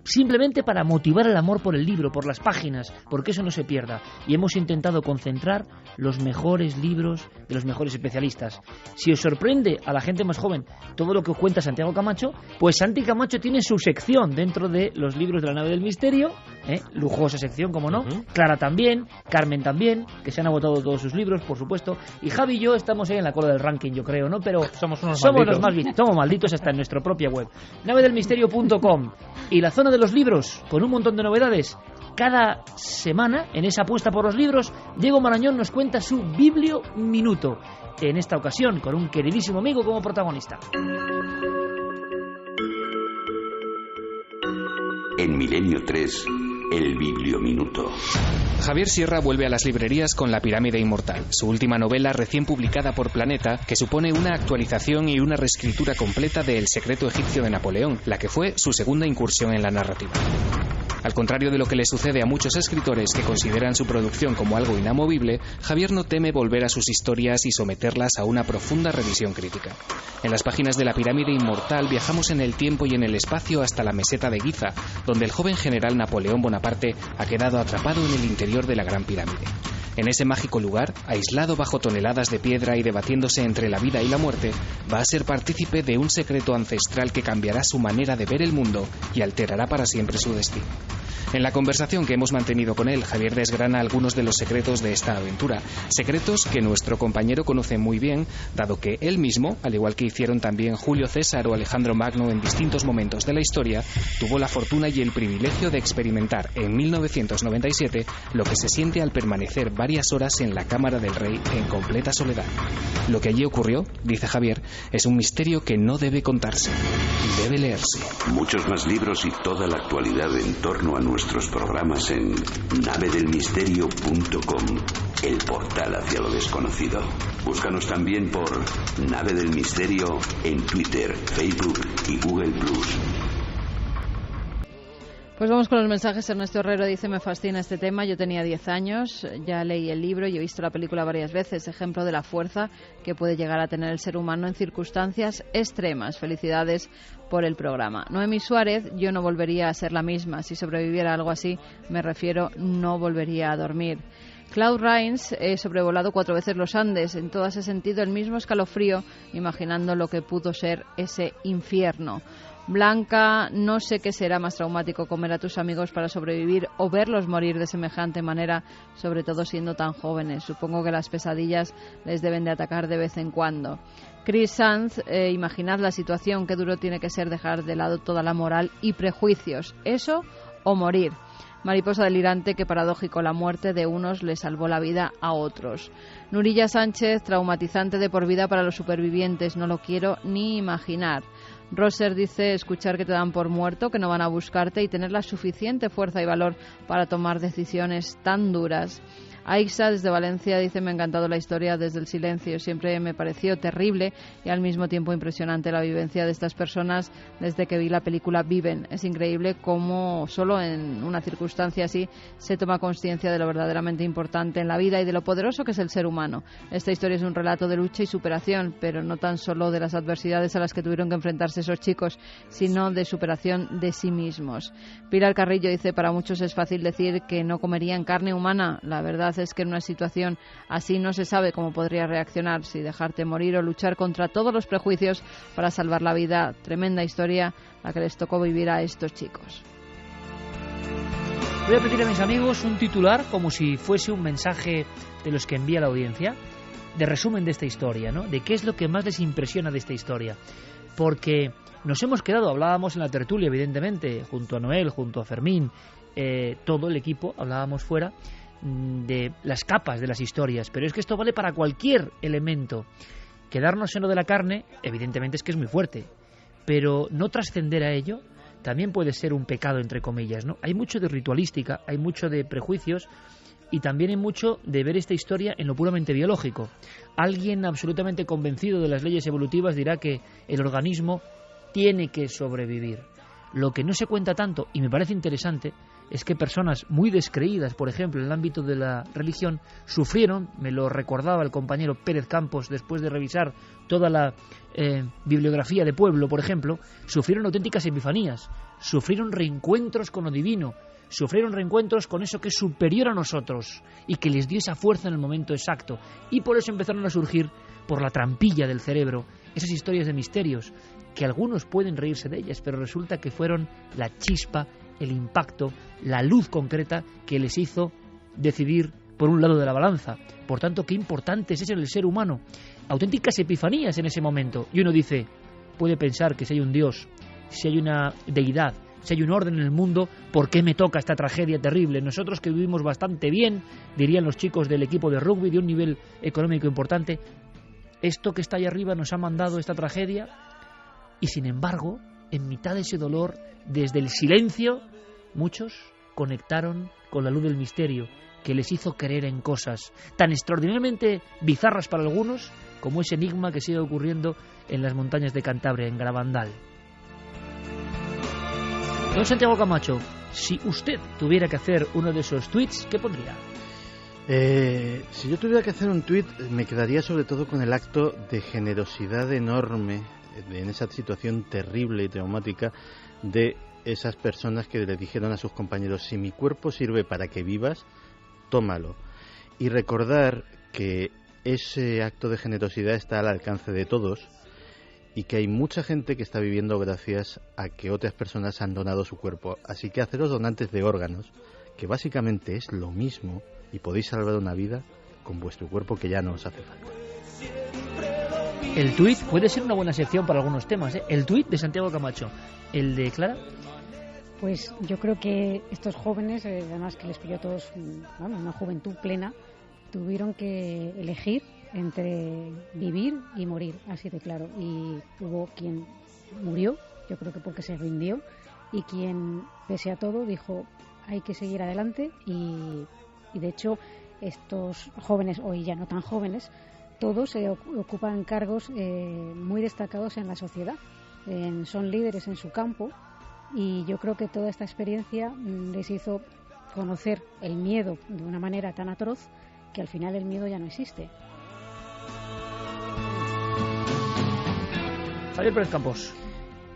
simplemente para motivar el amor por el libro, por las páginas, porque eso no se pierda. Y hemos intentado concentrar los mejores libros de los mejores especialistas. Si os sorprende a la gente más joven todo lo que os cuenta Santiago Camacho, pues Santi Camacho tiene su sección dentro de los libros de la nave del misterio, lujosa sección, como no. Clara también, Carmen también, que se han agotado todos sus libros, por supuesto. Y Javi y yo estamos ahí en la cola del ranking, yo creo, ¿no? Pero somos los más vistos, somos malditos hasta en nuestra propia web. navedelmisterio.com y la zona de los libros, con un montón de novedades. Cada semana, en esa apuesta por los libros, Diego Marañón nos cuenta su Biblio Minuto. En esta ocasión, con un queridísimo amigo como protagonista. En Milenio 3, el Bibliominuto. Javier Sierra vuelve a las librerías con La pirámide inmortal, su última novela recién publicada por Planeta, que supone una actualización y una reescritura completa de El secreto egipcio de Napoleón, la que fue su segunda incursión en la narrativa. Al contrario de lo que le sucede a muchos escritores que consideran su producción como algo inamovible, Javier no teme volver a sus historias y someterlas a una profunda revisión crítica. En las páginas de La pirámide inmortal viajamos en el tiempo y en el espacio hasta la meseta de Giza, donde el joven general Napoleón Bonaparte ha quedado atrapado en el interior de la Gran Pirámide. En ese mágico lugar, aislado bajo toneladas de piedra y debatiéndose entre la vida y la muerte, va a ser partícipe de un secreto ancestral que cambiará su manera de ver el mundo y alterará para siempre su destino. En la conversación que hemos mantenido con él, Javier desgrana algunos de los secretos de esta aventura, secretos que nuestro compañero conoce muy bien, dado que él mismo, al igual que hicieron también Julio César o Alejandro Magno en distintos momentos de la historia, tuvo la fortuna y el privilegio de experimentar en 1997 lo que se siente al permanecer varias horas en la cámara del rey en completa soledad. Lo que allí ocurrió, dice Javier, es un misterio que no debe contarse y debe leerse. Muchos más libros y toda la actualidad en torno a nuestros programas en navedelmisterio.com, el portal hacia lo desconocido. Búscanos también por Nave del Misterio en Twitter, Facebook y Google+. Pues vamos con los mensajes. Ernesto Herrero dice: me fascina este tema, yo tenía 10 años, ya leí el libro y he visto la película varias veces, ejemplo de la fuerza que puede llegar a tener el ser humano en circunstancias extremas. Felicidades por el programa. Noemí Suárez: yo no volvería a ser la misma, si sobreviviera a algo así, me refiero, no volvería a dormir. Claude Rains: he sobrevolado 4 veces los Andes, en todo ese sentido el mismo escalofrío, imaginando lo que pudo ser ese infierno. Blanca: no sé qué será más traumático, comer a tus amigos para sobrevivir o verlos morir de semejante manera, sobre todo siendo tan jóvenes. Supongo que las pesadillas les deben de atacar de vez en cuando. Chris Sanz: imaginad la situación, qué duro tiene que ser dejar de lado toda la moral y prejuicios, eso o morir. Mariposa delirante: qué paradójico, la muerte de unos le salvó la vida a otros. Nurilla Sánchez: traumatizante de por vida para los supervivientes, no lo quiero ni imaginar. Roser dice: escuchar que te dan por muerto, que no van a buscarte y tener la suficiente fuerza y valor para tomar decisiones tan duras. Aixa desde Valencia dice: me ha encantado la historia desde el silencio, siempre me pareció terrible y al mismo tiempo impresionante la vivencia de estas personas desde que vi la película Viven. Es increíble cómo solo en una circunstancia así se toma conciencia de lo verdaderamente importante en la vida y de lo poderoso que es el ser humano. Esta historia es un relato de lucha y superación, pero no tan solo de las adversidades a las que tuvieron que enfrentarse esos chicos, sino de superación de sí mismos. Pilar Carrillo dice: para muchos es fácil decir que no comerían carne humana, la verdad es que en una situación así no se sabe cómo podría reaccionar, si dejarte morir o luchar contra todos los prejuicios para salvar la vida. Tremenda historia la que les tocó vivir a estos chicos. Voy a pedir a mis amigos un titular, como si fuese un mensaje de los que envía la audiencia, de resumen de esta historia, ¿no? De qué es lo que más les impresiona de esta historia. Porque nos hemos quedado, hablábamos en la tertulia, evidentemente, junto a Noel, junto a Fermín, todo el equipo, hablábamos fuera de las capas de las historias, pero es que esto vale para cualquier elemento. Quedarnos en lo de la carne, evidentemente es que es muy fuerte, pero no trascender a ello también puede ser un pecado, entre comillas, ¿no? Hay mucho de ritualística, hay mucho de prejuicios y también hay mucho de ver esta historia en lo puramente biológico. Alguien absolutamente convencido de las leyes evolutivas dirá que el organismo tiene que sobrevivir. Lo que no se cuenta tanto, y me parece interesante, es que personas muy descreídas, por ejemplo, en el ámbito de la religión, sufrieron, me lo recordaba el compañero Pérez Campos después de revisar toda la bibliografía de Pueblo, por ejemplo, sufrieron auténticas epifanías, sufrieron reencuentros con lo divino, sufrieron reencuentros con eso que es superior a nosotros y que les dio esa fuerza en el momento exacto. Y por eso empezaron a surgir, por la trampilla del cerebro, esas historias de misterios, que algunos pueden reírse de ellas, pero resulta que fueron la chispa, el impacto, la luz concreta que les hizo decidir por un lado de la balanza. Por tanto, qué importante es eso en el ser humano. Auténticas epifanías en ese momento. Y uno dice, puede pensar que si hay un Dios, si hay una deidad, si hay un orden en el mundo, ¿por qué me toca esta tragedia terrible? Nosotros que vivimos bastante bien, dirían los chicos del equipo de rugby, de un nivel económico importante, esto que está ahí arriba nos ha mandado esta tragedia. Y sin embargo, en mitad de ese dolor, desde el silencio, muchos conectaron con la luz del misterio, que les hizo creer en cosas tan extraordinariamente bizarras para algunos, como ese enigma que sigue ocurriendo en las montañas de Cantabria, en Gravandal. Don Santiago Camacho, si usted tuviera que hacer uno de esos tweets, ¿qué pondría? Si yo tuviera que hacer un tuit, me quedaría sobre todo con el acto de generosidad enorme en esa situación terrible y traumática de esas personas que le dijeron a sus compañeros, si mi cuerpo sirve para que vivas, tómalo. Y recordar que ese acto de generosidad está al alcance de todos y que hay mucha gente que está viviendo gracias a que otras personas han donado su cuerpo. Así que haceros donantes de órganos, que básicamente es lo mismo, y podéis salvar una vida con vuestro cuerpo que ya no os hace falta. El tuit puede ser una buena sección para algunos temas, ¿eh? El tuit de Santiago Camacho. ¿El de Clara? Pues yo creo que estos jóvenes, además que les pilló a todos una juventud plena, tuvieron que elegir entre vivir y morir, así de claro. Y hubo quien murió, yo creo que porque se rindió, y quien, pese a todo, dijo, hay que seguir adelante. Y de hecho, estos jóvenes, hoy ya no tan jóvenes, todos ocupan cargos muy destacados en la sociedad, son líderes en su campo, y yo creo que toda esta experiencia les hizo conocer el miedo de una manera tan atroz que al final el miedo ya no existe. Javier Pérez Campos.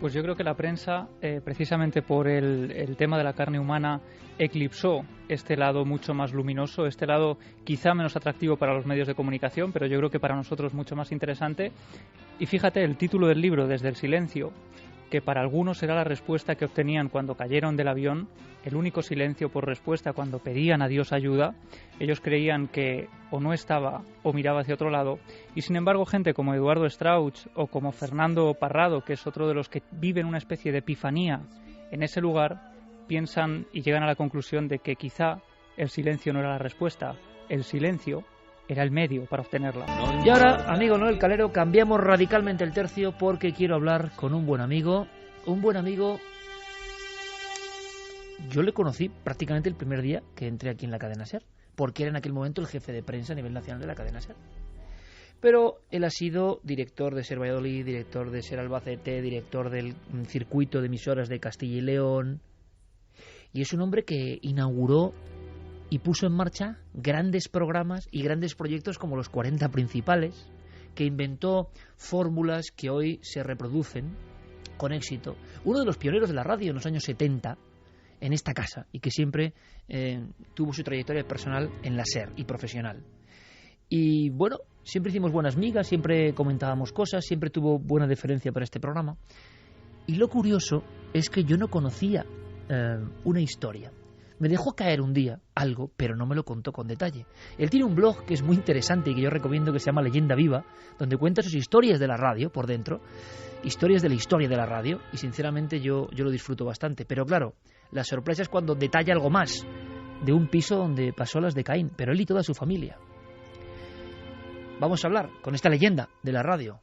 Pues yo creo que la prensa, precisamente por el tema de la carne humana, eclipsó este lado mucho más luminoso, este lado quizá menos atractivo para los medios de comunicación, pero yo creo que para nosotros mucho más interesante. Y fíjate, el título del libro, Desde el silencio, que para algunos era la respuesta que obtenían cuando cayeron del avión, el único silencio por respuesta cuando pedían a Dios ayuda. Ellos creían que o no estaba o miraba hacia otro lado, y sin embargo gente como Eduardo Strauch o como Fernando Parrado, que es otro de los que viven una especie de epifanía en ese lugar, piensan y llegan a la conclusión de que quizá el silencio no era la respuesta, el silencio era el medio para obtenerla. Y ahora, amigo Noel Calero, cambiamos radicalmente el tercio porque quiero hablar con un buen amigo. Un buen amigo, yo le conocí prácticamente el primer día que entré aquí en la cadena SER, porque era en aquel momento el jefe de prensa a nivel nacional de la cadena SER. Pero él ha sido director de SER Valladolid, director de SER Albacete, director del circuito de emisoras de Castilla y León, y es un hombre que inauguró y puso en marcha grandes programas y grandes proyectos como los 40 principales, que inventó fórmulas que hoy se reproducen con éxito. Uno de los pioneros de la radio en los años 70 en esta casa, y que siempre tuvo su trayectoria personal en la SER y profesional. Y bueno, siempre hicimos buenas migas, siempre comentábamos cosas, siempre tuvo buena deferencia para este programa. Y lo curioso es que yo no conocía una historia. Me dejó caer un día algo, pero no me lo contó con detalle. Él tiene un blog que es muy interesante y que yo recomiendo, que se llama Leyenda Viva, donde cuenta sus historias de la radio por dentro, historias de la historia de la radio, y sinceramente yo lo disfruto bastante. Pero claro, la sorpresa es cuando detalla algo más de un piso donde pasó las de Caín, pero él y toda su familia. Vamos a hablar con esta leyenda de la radio.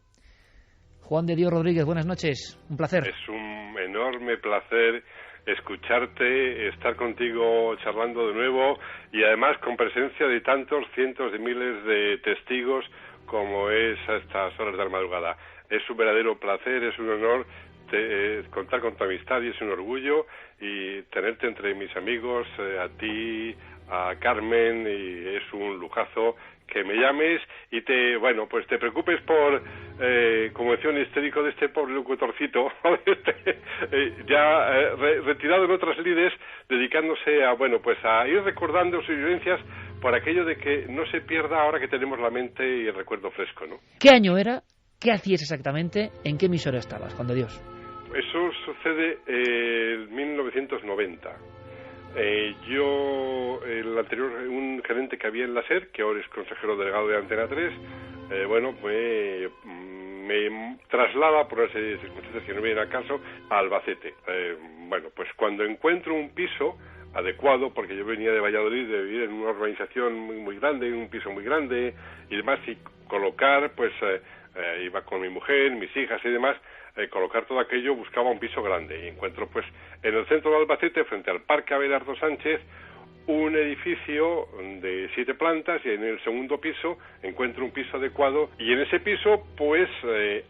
Juan de Dios Rodríguez, buenas noches, un placer. Es un enorme placer escucharte, estar contigo charlando de nuevo, y además con presencia de tantos cientos de miles de testigos como es a estas horas de la madrugada. Es un verdadero placer, es un honor contar con tu amistad y es un orgullo, y tenerte entre mis amigos, a ti, a Carmen, y es un lujazo que me llames y te preocupes por, como decía un histérico de este pobre locutorcito, retirado en otras lides, dedicándose a ir recordando sus vivencias por aquello de que no se pierda ahora que tenemos la mente y el recuerdo fresco, ¿no? ¿Qué año era? ¿Qué hacías exactamente? ¿En qué emisora estabas, Juan de Dios? Eso sucede en 1990. Un gerente que había en la SER, que ahora es consejero delegado de Antena 3, me traslada por una serie de circunstancias que no vienen al caso a Albacete. Cuando encuentro un piso adecuado, porque yo venía de Valladolid, de vivir en una urbanización muy grande, en un piso muy grande y demás, y colocar, iba con mi mujer, mis hijas y demás, colocar todo aquello, buscaba un piso grande, y encuentro en el centro de Albacete, frente al Parque Abelardo Sánchez, un edificio de 7 plantas, y en el segundo piso encuentro un piso adecuado, y en ese piso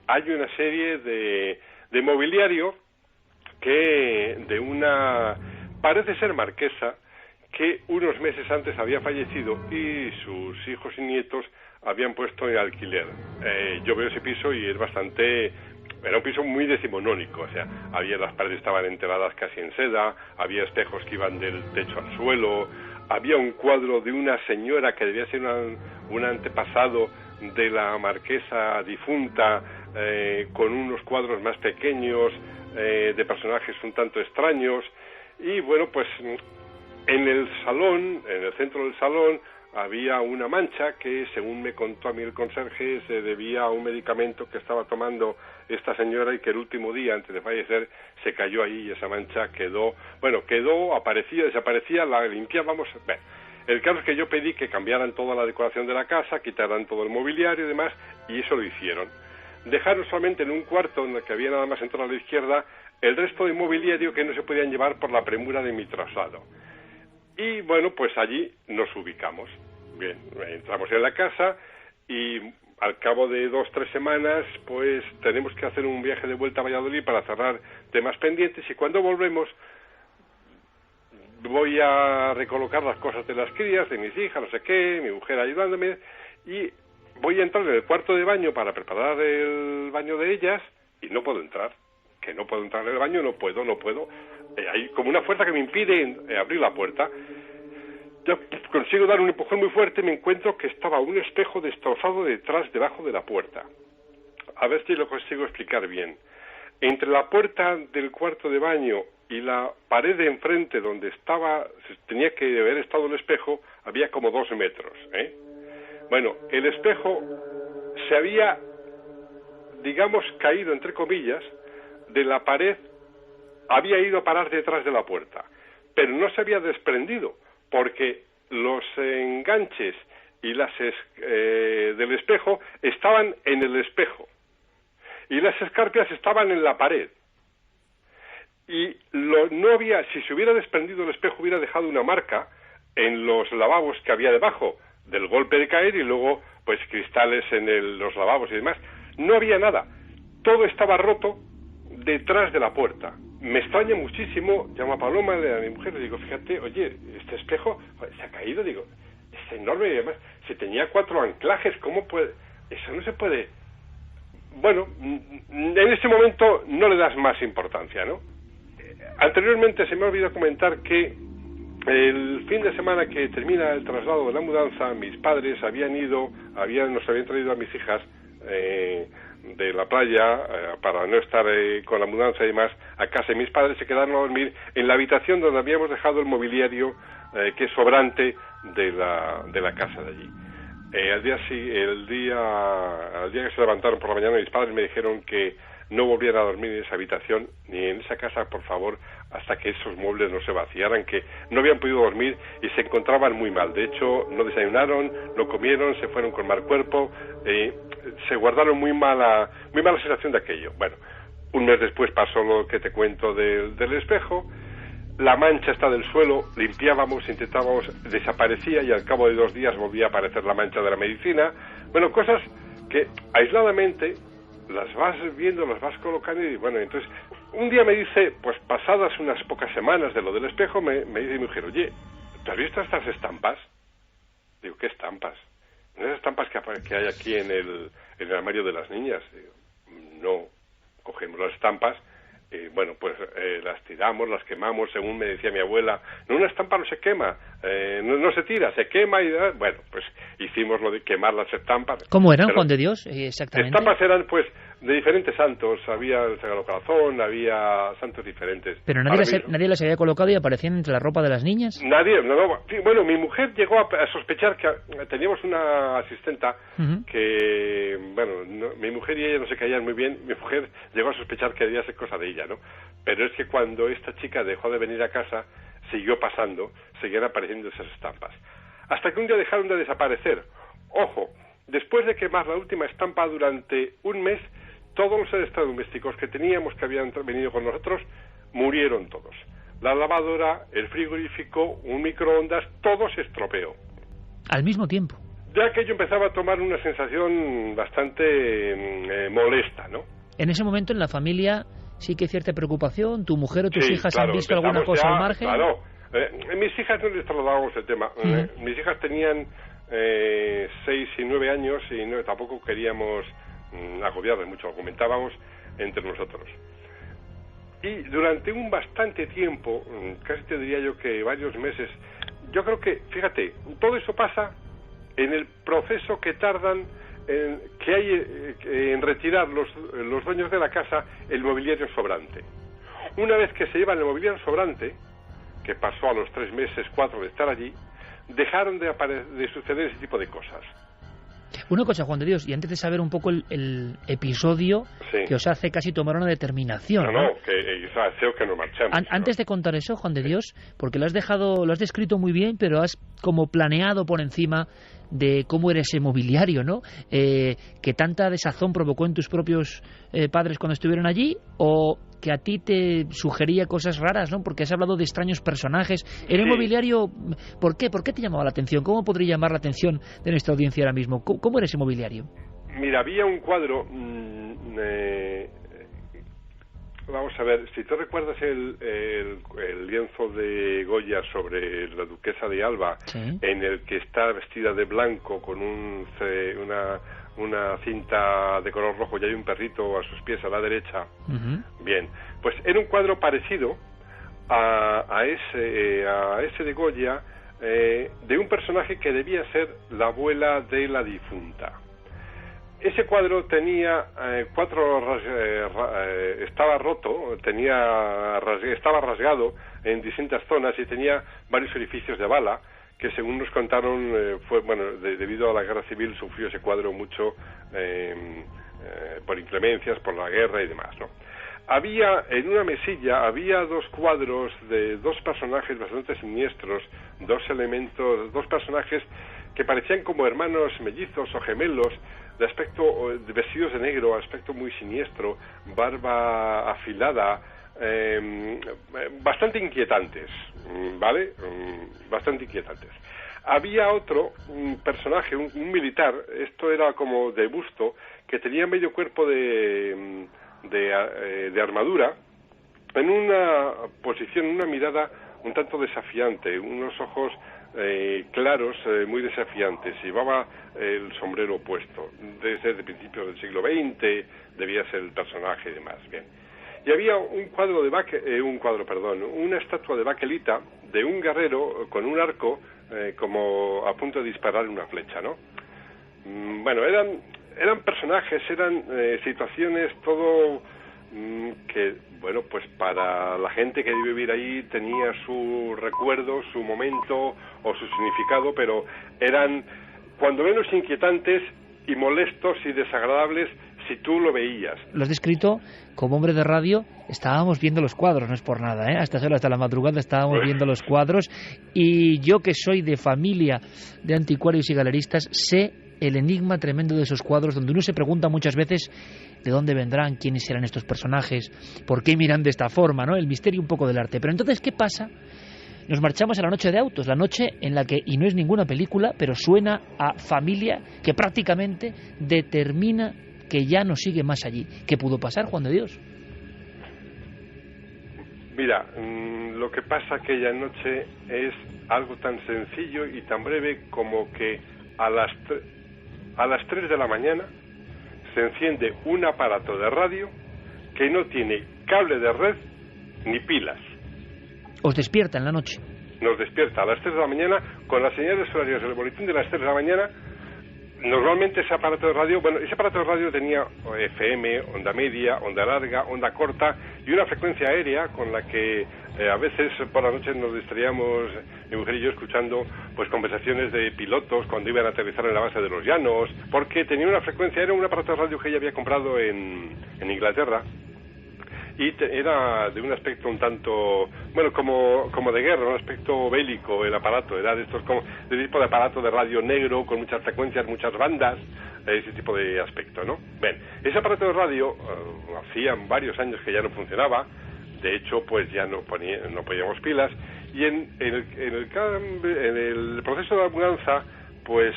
hay una serie de mobiliario que de una, parece ser marquesa, que unos meses antes había fallecido y sus hijos y nietos habían puesto en alquiler. Yo veo ese piso y era un piso muy decimonónico, o sea, las paredes estaban enteradas casi en seda, había espejos que iban del techo al suelo, había un cuadro de una señora que debía ser un antepasado de la marquesa difunta, con unos cuadros más pequeños, de personajes un tanto extraños, y en el salón, en el centro del salón, había una mancha que, según me contó a mí el conserje, se debía a un medicamento que estaba tomando esta señora y que el último día, antes de fallecer, se cayó ahí y esa mancha aparecía, desaparecía, la limpiábamos. El caso es que yo pedí que cambiaran toda la decoración de la casa, quitaran todo el mobiliario y demás, y eso lo hicieron. Dejaron solamente en un cuarto, en el que había nada más entrar a la izquierda, el resto de mobiliario que no se podían llevar por la premura de mi traslado. Y allí nos ubicamos. Bien, entramos en la casa y al cabo de 2-3 semanas, tenemos que hacer un viaje de vuelta a Valladolid para cerrar temas pendientes, y cuando volvemos voy a recolocar las cosas de las crías, de mis hijas, no sé qué, mi mujer ayudándome, y voy a entrar en el cuarto de baño para preparar el baño de ellas y no puedo entrar. Que no puedo entrar en el baño, no puedo. Hay como una fuerza que me impide abrir la puerta. Yo consigo dar un empujón muy fuerte y me encuentro que estaba un espejo destrozado debajo de la puerta. A ver si lo consigo explicar bien. Entre la puerta del cuarto de baño y la pared de enfrente donde tenía que haber estado el espejo, había como 2 metros. El espejo se había, caído, entre comillas, de la pared, había ido a parar detrás de la puerta, pero no se había desprendido, porque los enganches y del espejo estaban en el espejo, y las escarpias estaban en la pared, y si se hubiera desprendido el espejo, hubiera dejado una marca en los lavabos que había debajo, del golpe de caer, y luego cristales en los lavabos y demás. No había nada, todo estaba roto detrás de la puerta. Me extraña muchísimo, llamo a Paloma, a mi mujer, le digo, fíjate, oye, este espejo se ha caído, digo, es enorme, y además, si tenía 4 anclajes, ¿cómo puede? Eso no se puede. En ese momento no le das más importancia, ¿no? Anteriormente se me ha olvidado comentar que el fin de semana que termina el traslado de la mudanza, mis padres nos habían traído a mis hijas de la playa para no estar con la mudanza y demás a casa, y mis padres se quedaron a dormir en la habitación donde habíamos dejado el mobiliario que es sobrante de la casa de allí. Al día que se levantaron por la mañana, mis padres me dijeron que no volviera a dormir en esa habitación ni en esa casa, por favor, hasta que esos muebles no se vaciaran, que no habían podido dormir y se encontraban muy mal. De hecho, no desayunaron, no comieron, se fueron con mal cuerpo, se guardaron muy mala sensación de aquello. Un mes después pasó lo que te cuento del espejo. La mancha está del suelo, limpiábamos, intentábamos, desaparecía, y al cabo de 2 días volvía a aparecer la mancha de la medicina. Cosas que aisladamente las vas viendo, las vas colocando y bueno, entonces un día me dice, pues pasadas unas pocas semanas de lo del espejo, me dice mi mujer, oye, ¿tú has visto estas estampas? Digo, ¿qué estampas? ¿Esas estampas que hay aquí en el armario de las niñas? Digo, no, cogemos las estampas, bueno, pues las tiramos, las quemamos, según me decía mi abuela. No, una estampa no se quema, no se tira, se quema y... Bueno, pues hicimos lo de quemar las estampas. ¿Cómo eran, Juan de Dios, exactamente? Estampas eran, pues, de diferentes santos. Había el Sagrado Corazón, había santos diferentes. Pero nadie las había colocado y aparecían entre la ropa de las niñas. Nadie, no. Sí, bueno, mi mujer llegó a sospechar que teníamos una asistenta que, bueno, mi mujer y ella no se caían muy bien. Mi mujer llegó a sospechar que debía ser cosa de ella, ¿no? Pero es que cuando esta chica dejó de venir a casa, siguió pasando, seguían apareciendo esas estampas. Hasta que un día dejaron de desaparecer. Ojo, después de quemar la última estampa durante un mes, todos los electrodomésticos que teníamos que habían venido con nosotros murieron todos. La lavadora, el frigorífico, un microondas, todo se estropeó. Al mismo tiempo. Ya que yo empezaba a tomar una sensación bastante molesta, ¿no? En ese momento en la familia sí que hay cierta preocupación. ¿Tu mujer o tus hijas han visto alguna cosa al margen? Claro. Mis hijas no les trasladábamos el tema. Mis hijas tenían 6 y 9 años y no, tampoco queríamos agobiarles mucho, lo comentábamos entre nosotros. Y durante un bastante tiempo, casi te diría yo que varios meses, yo creo que, fíjate, todo eso pasa en el proceso que tardan que hay en retirar los dueños de la casa el mobiliario sobrante. Una vez que se llevan el mobiliario sobrante, que pasó a los 3 meses, 4 de estar allí, dejaron de suceder ese tipo de cosas. Una cosa, Juan de Dios, y antes de saber un poco el episodio que os hace casi tomar una determinación. No, que deseo que nos marchemos. Antes de contar eso, Juan de Dios, porque lo has descrito muy bien, pero has como planeado por encima de cómo era ese mobiliario, ¿no? Que tanta desazón provocó en tus propios padres cuando estuvieron allí, o que a ti te sugería cosas raras, ¿no? Porque has hablado de extraños personajes. ¿Era un mobiliario? ¿Por qué? ¿Por qué te llamaba la atención? ¿Cómo podría llamar la atención de nuestra audiencia ahora mismo? ¿Cómo era ese mobiliario? Mira, había un cuadro... vamos a ver, si tú recuerdas el lienzo de Goya sobre la duquesa de Alba, en el que está vestida de blanco con una cinta de color rojo y hay un perrito a sus pies a la derecha. Bien, pues era un cuadro parecido a ese de Goya, de un personaje que debía ser la abuela de la difunta. Ese cuadro tenía estaba roto, estaba rasgado en distintas zonas y tenía varios orificios de bala, que según nos contaron, debido a la guerra civil sufrió ese cuadro mucho por inclemencias, por la guerra y demás, ¿no? Había, en una mesilla, había 2 cuadros de 2 personajes bastante siniestros, 2 personajes que parecían como hermanos mellizos o gemelos, de aspecto, vestidos de negro, aspecto muy siniestro, barba afilada, bastante inquietantes, ¿vale? Bastante inquietantes. Había otro personaje, un militar, esto era como de busto, que tenía medio cuerpo de armadura, en una posición, una mirada un tanto desafiante, unos ojos claros, muy desafiantes. Llevaba el sombrero puesto. Desde principios del siglo XX debía ser el personaje y demás. Bien. Y había una estatua de baquelita de un guerrero con un arco como a punto de disparar una flecha, ¿no? Bueno, eran personajes, eran situaciones, todo que, bueno, pues para la gente que debe vivir ahí tenía su recuerdo, su momento o su significado, pero eran cuando menos inquietantes y molestos y desagradables si tú lo veías. Lo has descrito como hombre de radio. Estábamos viendo los cuadros, no es por nada, ¿eh? A estas horas de la madrugada estábamos viendo los cuadros, y yo, que soy de familia de anticuarios y galeristas, sé el enigma tremendo de esos cuadros, donde uno se pregunta muchas veces de dónde vendrán, quiénes serán estos personajes, por qué miran de esta forma, ¿no? El misterio un poco del arte. Pero entonces, ¿qué pasa? Nos marchamos a la noche de autos, la noche en la que, y no es ninguna película, pero suena a familia, que prácticamente determina que ya no sigue más allí. ¿Qué pudo pasar, Juan de Dios? Mira, lo que pasa aquella noche es algo tan sencillo y tan breve como que a las 3 de la mañana se enciende un aparato de radio que no tiene cable de red ni pilas. ¿Os despierta en la noche? Nos despierta a las 3 de la mañana con las señales horarias del boletín de las 3 de la mañana. Normalmente ese aparato de radio tenía FM, onda media, onda larga, onda corta y una frecuencia aérea con la que a veces por la noche nos distraíamos, mi mujer y yo, escuchando pues conversaciones de pilotos cuando iban a aterrizar en la base de los Llanos, porque tenía una frecuencia, era un aparato de radio que ella había comprado en Inglaterra. Y era de un aspecto un tanto, bueno, como de guerra, un aspecto bélico el aparato, era de estos como de tipo de aparato de radio negro con muchas frecuencias, muchas bandas, ese tipo de aspecto, ¿no? Bien, ese aparato de radio hacían varios años que ya no funcionaba, de hecho pues ya no poníamos pilas, y en el proceso de la mudanza pues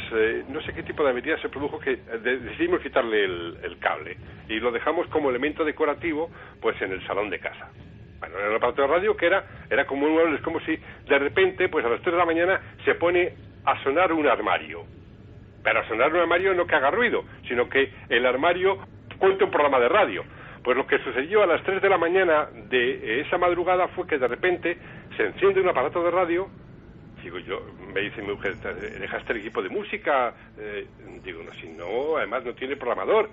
no sé qué tipo de avería se produjo que decidimos quitarle el cable y lo dejamos como elemento decorativo pues en el salón de casa. Bueno, era un aparato de radio que era como un mueble, es como si de repente pues a las 3 de la mañana se pone a sonar un armario. Pero a sonar un armario no que haga ruido, sino que el armario cuente un programa de radio. Pues lo que sucedió a las 3 de la mañana de esa madrugada fue que de repente se enciende un aparato de radio. Digo yo, me dice mi mujer, ¿dejaste el equipo de música? Digo, no, si no, además no tiene programador.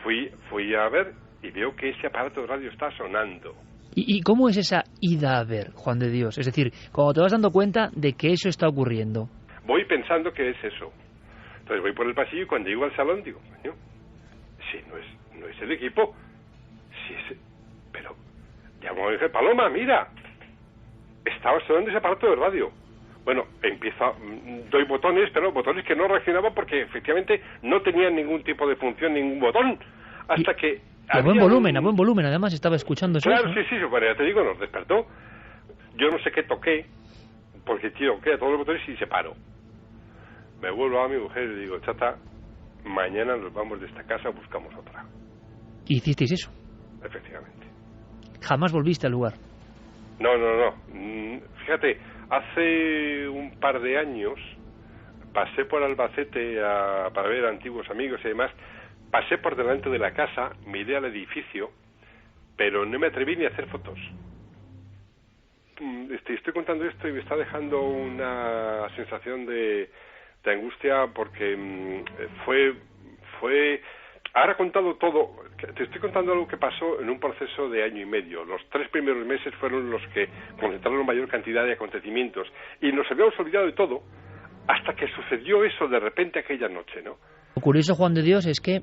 Fui a ver y veo que ese aparato de radio está sonando. ¿Y cómo es esa ida a ver, Juan de Dios? Es decir, cuando te vas dando cuenta de que eso está ocurriendo. Voy pensando que es eso. Entonces voy por el pasillo y cuando llego al salón digo, coño, si no es el equipo, si es... Pero, llamo a mi mujer, Paloma, mira, estaba sonando ese aparato de radio. Bueno, doy botones, pero botones que no reaccionaban porque efectivamente no tenían ningún tipo de función, ningún botón, hasta que... A buen volumen, además estaba escuchando eso. Claro, sí, bueno, ya te digo, nos despertó. Yo no sé qué toqué, porque toqué a todos los botones y se paró. Me vuelvo a mi mujer y le digo, chata, mañana nos vamos de esta casa, buscamos otra. ¿Y hicisteis eso? Efectivamente. ¿Jamás volviste al lugar? No. Fíjate, hace un par de años pasé por Albacete para ver antiguos amigos y demás. Pasé por delante de la casa, miré al edificio, pero no me atreví ni a hacer fotos. Estoy contando esto y me está dejando una sensación de angustia porque fue... Ahora he contado todo, te estoy contando algo que pasó en un proceso de año y medio. Los 3 primeros meses fueron los que concentraron mayor cantidad de acontecimientos y nos habíamos olvidado de todo hasta que sucedió eso de repente aquella noche, ¿no? Lo curioso, Juan de Dios, es que,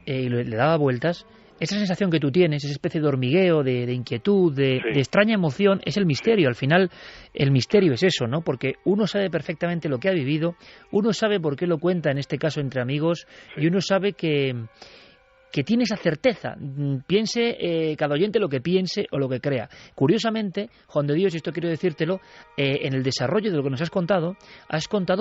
le daba vueltas, esa sensación que tú tienes, esa especie de hormigueo, de inquietud, de extraña emoción, es el misterio. Al final, el misterio es eso, ¿no? Porque uno sabe perfectamente lo que ha vivido, uno sabe por qué lo cuenta, en este caso entre amigos, y uno sabe que tiene esa certeza, piense cada oyente lo que piense o lo que crea. Curiosamente, Juan de Dios, y esto quiero decírtelo, en el desarrollo de lo que nos has contado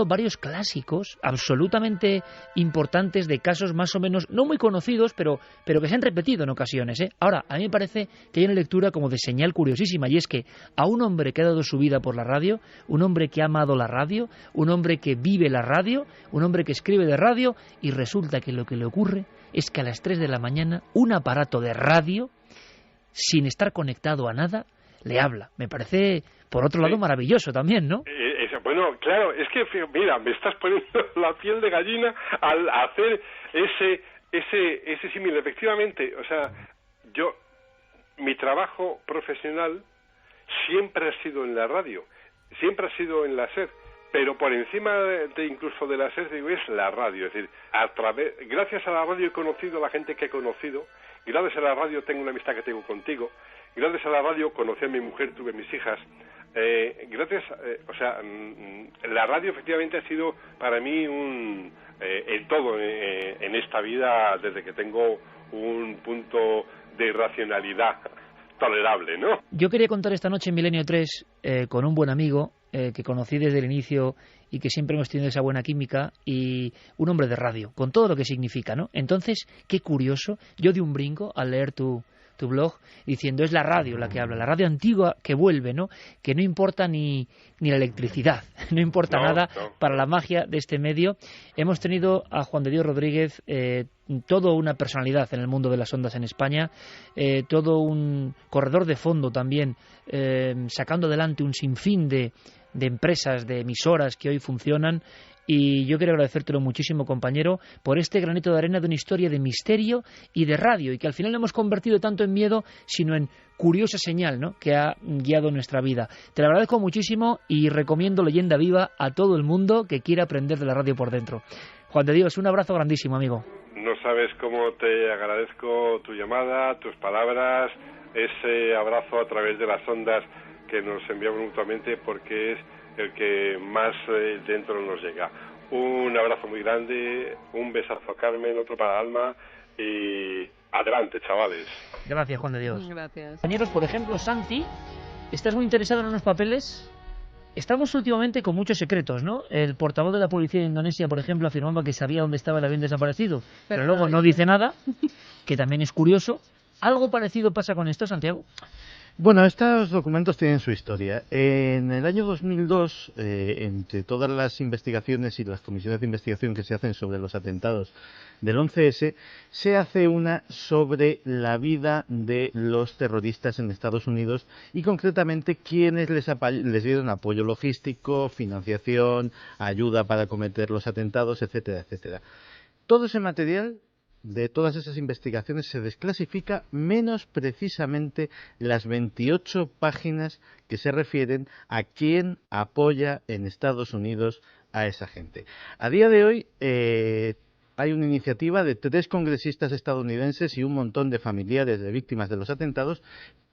varios clásicos absolutamente importantes de casos más o menos, no muy conocidos, pero que se han repetido en ocasiones, ¿eh? Ahora, a mí me parece que hay una lectura como de señal curiosísima, y es que a un hombre que ha dado su vida por la radio, un hombre que ha amado la radio, un hombre que vive la radio, un hombre que escribe de radio, y resulta que lo que le ocurre es que a las 3 de la mañana un aparato de radio, sin estar conectado a nada, le habla. Me parece, por otro lado, maravilloso también, ¿no? Bueno, claro, es que, mira, me estás poniendo la piel de gallina al hacer ese símil. Efectivamente, o sea, mi trabajo profesional siempre ha sido en la radio, siempre ha sido en la SER. Pero por encima de incluso de la SER, digo, es la radio. Es decir, gracias a la radio he conocido a la gente que he conocido, gracias a la radio tengo una amistad que tengo contigo, gracias a la radio conocí a mi mujer, tuve mis hijas. La radio efectivamente ha sido para mí el todo en esta vida, desde que tengo un punto de racionalidad tolerable, ¿no? Yo quería contar esta noche en Milenio 3 con un buen amigo que conocí desde el inicio y que siempre hemos tenido esa buena química, y un hombre de radio, con todo lo que significa, ¿no? Entonces, qué curioso, yo di un brinco al leer tu blog diciendo, es la radio la que habla, la radio antigua que vuelve, ¿no? Que no importa ni la electricidad, no importa nada para la magia de este medio. Hemos tenido a Juan de Dios Rodríguez, todo una personalidad en el mundo de las ondas en España, todo un corredor de fondo también, sacando adelante un sinfín de empresas, de emisoras que hoy funcionan. Y yo quiero agradecértelo muchísimo, compañero, por este granito de arena de una historia de misterio y de radio, y que al final no hemos convertido tanto en miedo, sino en curiosa señal, ¿no?, que ha guiado nuestra vida. Te lo agradezco muchísimo y recomiendo Leyenda Viva a todo el mundo que quiera aprender de la radio por dentro. Juan de Dios, un abrazo grandísimo, amigo. No sabes cómo te agradezco tu llamada, tus palabras, ese abrazo a través de las ondas que nos enviamos mutuamente, porque es el que más dentro nos llega. Un abrazo muy grande, un besazo a Carmen, otro para Alma, y adelante, chavales. Gracias, Juan de Dios. Gracias. Compañeros, por ejemplo, Santi, ¿estás muy interesado en unos papeles? Estamos últimamente con muchos secretos, ¿no? El portavoz de la policía de Indonesia, por ejemplo, afirmaba que sabía dónde estaba el avión desaparecido, pero luego no dice nada, que también es curioso. ¿Algo parecido pasa con esto, Santiago? Bueno, estos documentos tienen su historia. En el año 2002, entre todas las investigaciones y las comisiones de investigación que se hacen sobre los atentados del 11S, se hace una sobre la vida de los terroristas en Estados Unidos y concretamente quienes les dieron apoyo logístico, financiación, ayuda para cometer los atentados, etcétera, etcétera. Todo ese material de todas esas investigaciones se desclasifica, menos precisamente las 28 páginas que se refieren a quién apoya en Estados Unidos a esa gente. A día de hoy hay una iniciativa de 3 congresistas estadounidenses y un montón de familiares de víctimas de los atentados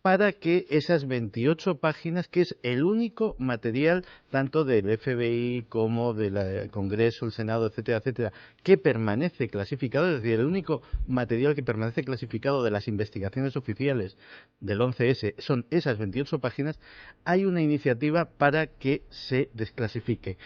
para que esas 28 páginas, que es el único material tanto del FBI como del Congreso, el Senado, etcétera, etcétera, que permanece clasificado, es decir, el único material que permanece clasificado de las investigaciones oficiales del 11S son esas 28 páginas, hay una iniciativa para que se desclasifique.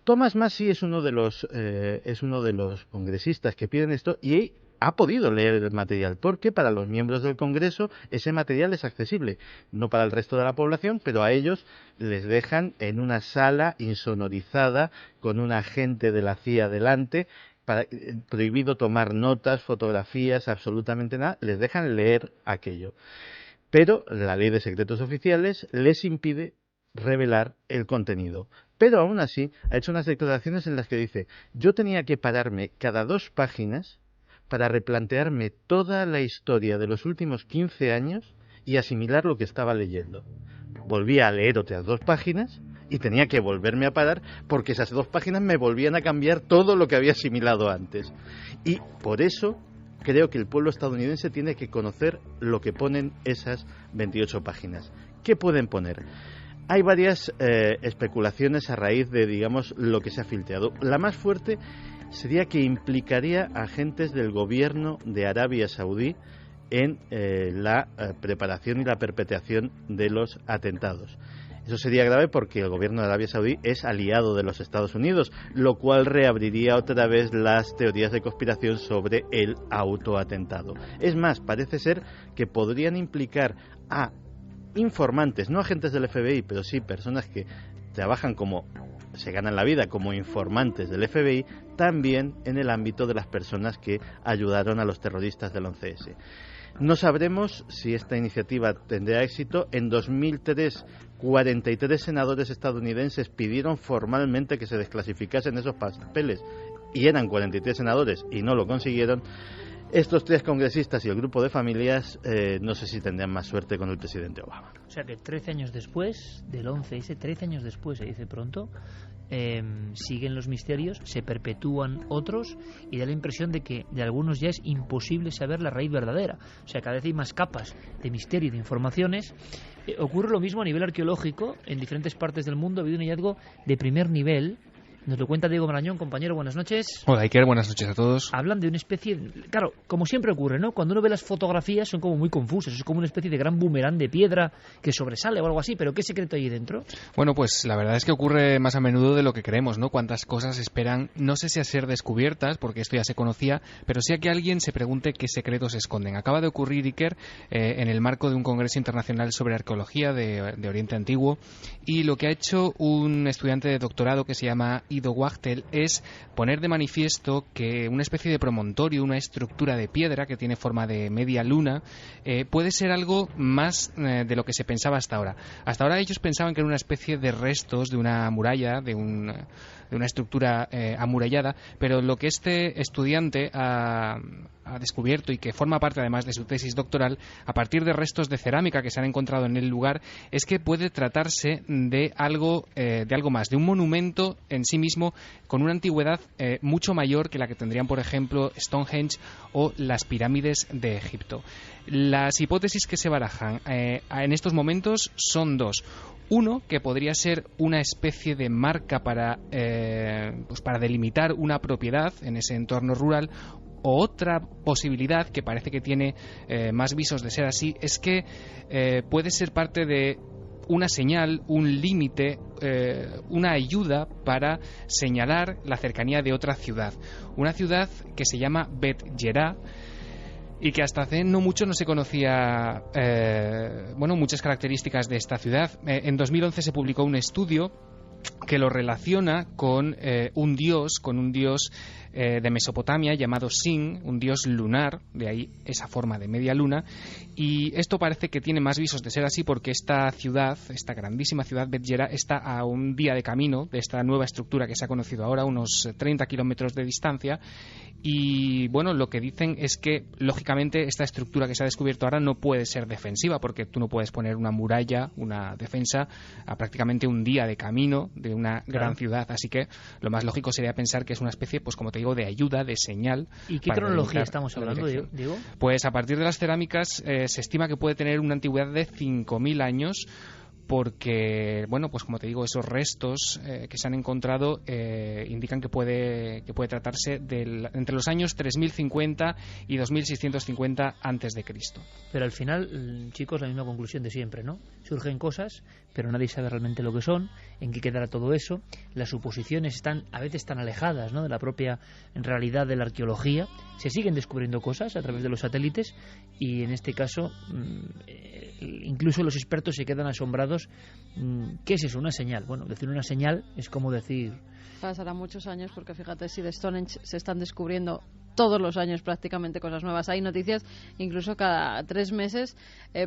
Thomas Massie es uno de los congresistas que piden esto y ha podido leer el material, porque para los miembros del Congreso ese material es accesible, no para el resto de la población, pero a ellos les dejan en una sala insonorizada con un agente de la CIA delante, prohibido tomar notas, fotografías, absolutamente nada, les dejan leer aquello. Pero la ley de secretos oficiales les impide revelar el contenido. Pero aún así ha hecho unas declaraciones en las que dice: yo tenía que pararme cada 2 páginas para replantearme toda la historia de los últimos 15 años y asimilar lo que estaba leyendo. Volvía a leer otras 2 páginas y tenía que volverme a parar porque esas 2 páginas me volvían a cambiar todo lo que había asimilado antes. Y por eso creo que el pueblo estadounidense tiene que conocer lo que ponen esas 28 páginas. ¿Qué pueden poner? Hay varias especulaciones a raíz de, digamos, lo que se ha filtrado. La más fuerte sería que implicaría a agentes del gobierno de Arabia Saudí en la preparación y la perpetración de los atentados. Eso sería grave porque el gobierno de Arabia Saudí es aliado de los Estados Unidos, lo cual reabriría otra vez las teorías de conspiración sobre el autoatentado. Es más, parece ser que podrían implicar a informantes, no agentes del FBI, pero sí personas que trabajan se ganan la vida como informantes del FBI, también en el ámbito de las personas que ayudaron a los terroristas del 11S. No sabremos si esta iniciativa tendrá éxito. En 2003, 43 senadores estadounidenses pidieron formalmente que se desclasificasen esos papeles y eran 43 senadores y no lo consiguieron. Estos 3 congresistas y el grupo de familias no sé si tendrán más suerte con el presidente Obama. O sea que 13 años después del 11S, 13 años después, se dice pronto, siguen los misterios, se perpetúan otros y da la impresión de que de algunos ya es imposible saber la raíz verdadera. O sea, cada vez hay más capas de misterio y de informaciones. Ocurre lo mismo a nivel arqueológico. En diferentes partes del mundo ha habido un hallazgo de primer nivel Nos lo cuenta Diego Marañón, compañero, buenas noches. Hola Iker, buenas noches a todos. Hablan de una especie, claro, como siempre ocurre, ¿no? Cuando uno ve las fotografías son como muy confusas, es como una especie de gran boomerang de piedra que sobresale o algo así, pero ¿qué secreto hay dentro? Bueno, pues la verdad es que ocurre más a menudo de lo que creemos, ¿no? Cuántas cosas esperan, no sé si a ser descubiertas, porque esto ya se conocía, pero sí a que alguien se pregunte qué secretos se esconden. Acaba de ocurrir, Iker, en el marco de un congreso internacional sobre arqueología de Oriente Antiguo, y lo que ha hecho un estudiante de doctorado que se llama Ido Wachtel es poner de manifiesto que una especie de promontorio, una estructura de piedra que tiene forma de media luna, puede ser algo más de lo que se pensaba hasta ahora. Hasta ahora ellos pensaban que era una especie de restos de una muralla, de una estructura amurallada, pero lo que este estudiante ha descubierto y que forma parte además de su tesis doctoral, a partir de restos de cerámica que se han encontrado en el lugar, es que puede tratarse de algo más, de un monumento en sí mismo con una antigüedad mucho mayor que la que tendrían, por ejemplo, Stonehenge o las pirámides de Egipto. Las hipótesis que se barajan en estos momentos son dos. Uno, que podría ser una especie de marca para delimitar una propiedad en ese entorno rural. O otra posibilidad, que parece que tiene más visos de ser así, es que puede ser parte de una señal, un límite, una ayuda para señalar la cercanía de otra ciudad. Una ciudad que se llama Bet Yerá, y que hasta hace no mucho no se conocía muchas características de esta ciudad. En 2011 se publicó un estudio que lo relaciona con un dios de Mesopotamia llamado Sin, un dios lunar, de ahí esa forma de media luna, y esto parece que tiene más visos de ser así porque esta ciudad, esta grandísima ciudad Bet Yerá, está a un día de camino de esta nueva estructura que se ha conocido ahora, unos 30 kilómetros de distancia, y bueno, lo que dicen es que lógicamente esta estructura que se ha descubierto ahora no puede ser defensiva, porque tú no puedes poner una muralla, una defensa a prácticamente un día de camino de una gran ciudad, así que lo más lógico sería pensar que es una especie, pues como te digo, de ayuda, de señal. ¿Y qué cronología estamos hablando, Diego? Pues a partir de las cerámicas se estima que puede tener una antigüedad de 5.000 años, porque, bueno, pues como te digo, esos restos que se han encontrado indican que puede tratarse entre los años 3050 y 2650 antes de Cristo. Pero al final, chicos, la misma conclusión de siempre, ¿no? Surgen cosas, pero nadie sabe realmente lo que son, en qué quedará todo eso. Las suposiciones están a veces tan alejadas, ¿no?, de la propia realidad de la arqueología. Se siguen descubriendo cosas a través de los satélites y en este caso incluso los expertos se quedan asombrados. ¿Qué es eso? Una señal. Bueno, decir una señal es como decir... Pasará muchos años porque fíjate, si de Stonehenge se están descubriendo todos los años prácticamente cosas nuevas. Hay noticias incluso cada 3 meses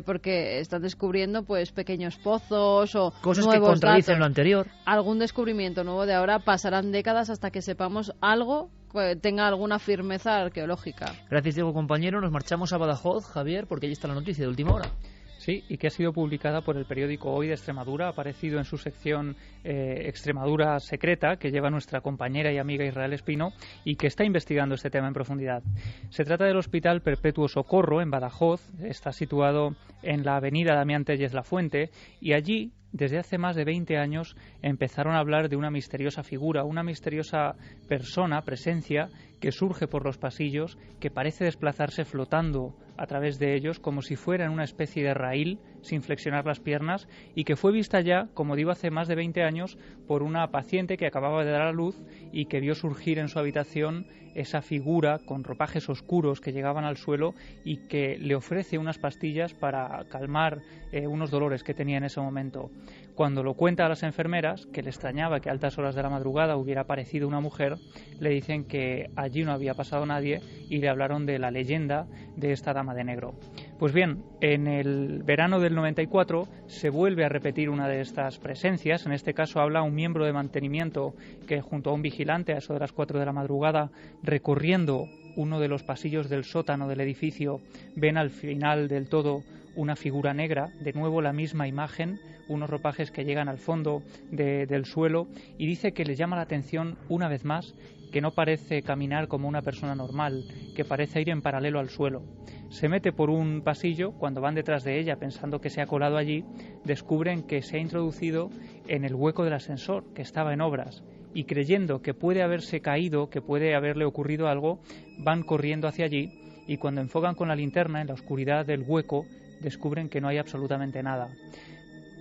porque están descubriendo pues pequeños pozos o cosas que contradicen lo anterior. Algún descubrimiento nuevo de ahora, pasarán décadas hasta que sepamos algo que tenga alguna firmeza arqueológica. Gracias, Diego, compañero. Nos marchamos a Badajoz, Javier, porque allí está la noticia de última hora. Sí, y que ha sido publicada por el periódico Hoy de Extremadura, ha aparecido en su sección Extremadura Secreta, que lleva nuestra compañera y amiga Israel Espino, y que está investigando este tema en profundidad. Se trata del Hospital Perpetuo Socorro, en Badajoz, está situado en la avenida Damián Tellez La Fuente, y allí, desde hace más de 20 años, empezaron a hablar de una misteriosa figura, una misteriosa persona, presencia, que surge por los pasillos, que parece desplazarse flotando a través de ellos como si fueran una especie de raíl sin flexionar las piernas, y que fue vista ya, como digo, hace más de 20 años por una paciente que acababa de dar a luz y que vio surgir en su habitación esa figura con ropajes oscuros que llegaban al suelo y que le ofrece unas pastillas para calmar unos dolores que tenía en ese momento. Cuando lo cuenta a las enfermeras, que le extrañaba que a altas horas de la madrugada hubiera aparecido una mujer, le dicen que allí no había pasado nadie y le hablaron de la leyenda de esta dama de negro. Pues bien, en el verano del 94 se vuelve a repetir una de estas presencias. En este caso habla un miembro de mantenimiento que, junto a un vigilante a eso de las 4 de la madrugada, recorriendo uno de los pasillos del sótano del edificio, ven al final del todo una figura negra, de nuevo la misma imagen, unos ropajes que llegan al fondo del suelo, y dice que le llama la atención una vez más que no parece caminar como una persona normal, que parece ir en paralelo al suelo. Se mete por un pasillo, cuando van detrás de ella pensando que se ha colado allí, descubren que se ha introducido en el hueco del ascensor, que estaba en obras, y creyendo que puede haberse caído, que puede haberle ocurrido algo, van corriendo hacia allí y cuando enfocan con la linterna en la oscuridad del hueco descubren que no hay absolutamente nada.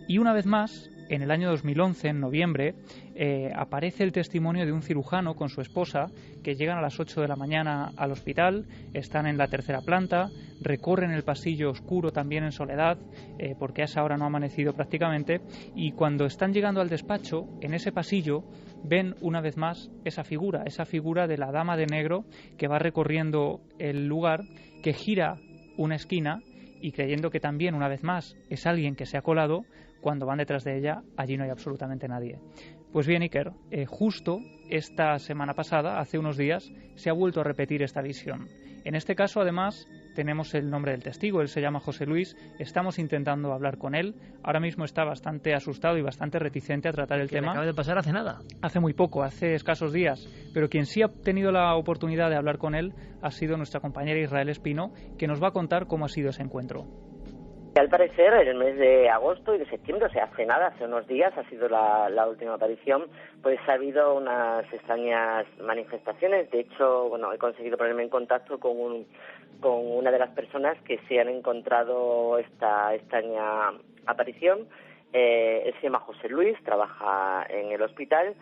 Y una vez más, en el año 2011, en noviembre, aparece el testimonio de un cirujano con su esposa que llegan a las 8 de la mañana al hospital, están en la tercera planta, recorren el pasillo oscuro también en soledad, porque a esa hora no ha amanecido prácticamente, y cuando están llegando al despacho, en ese pasillo, ven una vez más esa figura de la dama de negro que va recorriendo el lugar, que gira una esquina y creyendo que también una vez más es alguien que se ha colado, cuando van detrás de ella, allí no hay absolutamente nadie. Pues bien, Iker, justo esta semana pasada, hace unos días, se ha vuelto a repetir esta visión. En este caso, además, tenemos el nombre del testigo, él se llama José Luis, estamos intentando hablar con él, ahora mismo está bastante asustado y bastante reticente a tratar el tema. Acaba de pasar hace nada. Hace muy poco, hace escasos días, pero quien sí ha tenido la oportunidad de hablar con él ha sido nuestra compañera Israel Espino, que nos va a contar cómo ha sido ese encuentro. Al parecer, en el mes de agosto y de septiembre, o sea, hace nada, hace unos días, ha sido la última aparición, pues ha habido unas extrañas manifestaciones. De hecho, bueno, he conseguido ponerme en contacto con una de las personas que se han encontrado esta extraña aparición. Él se llama José Luis, trabaja en el hospital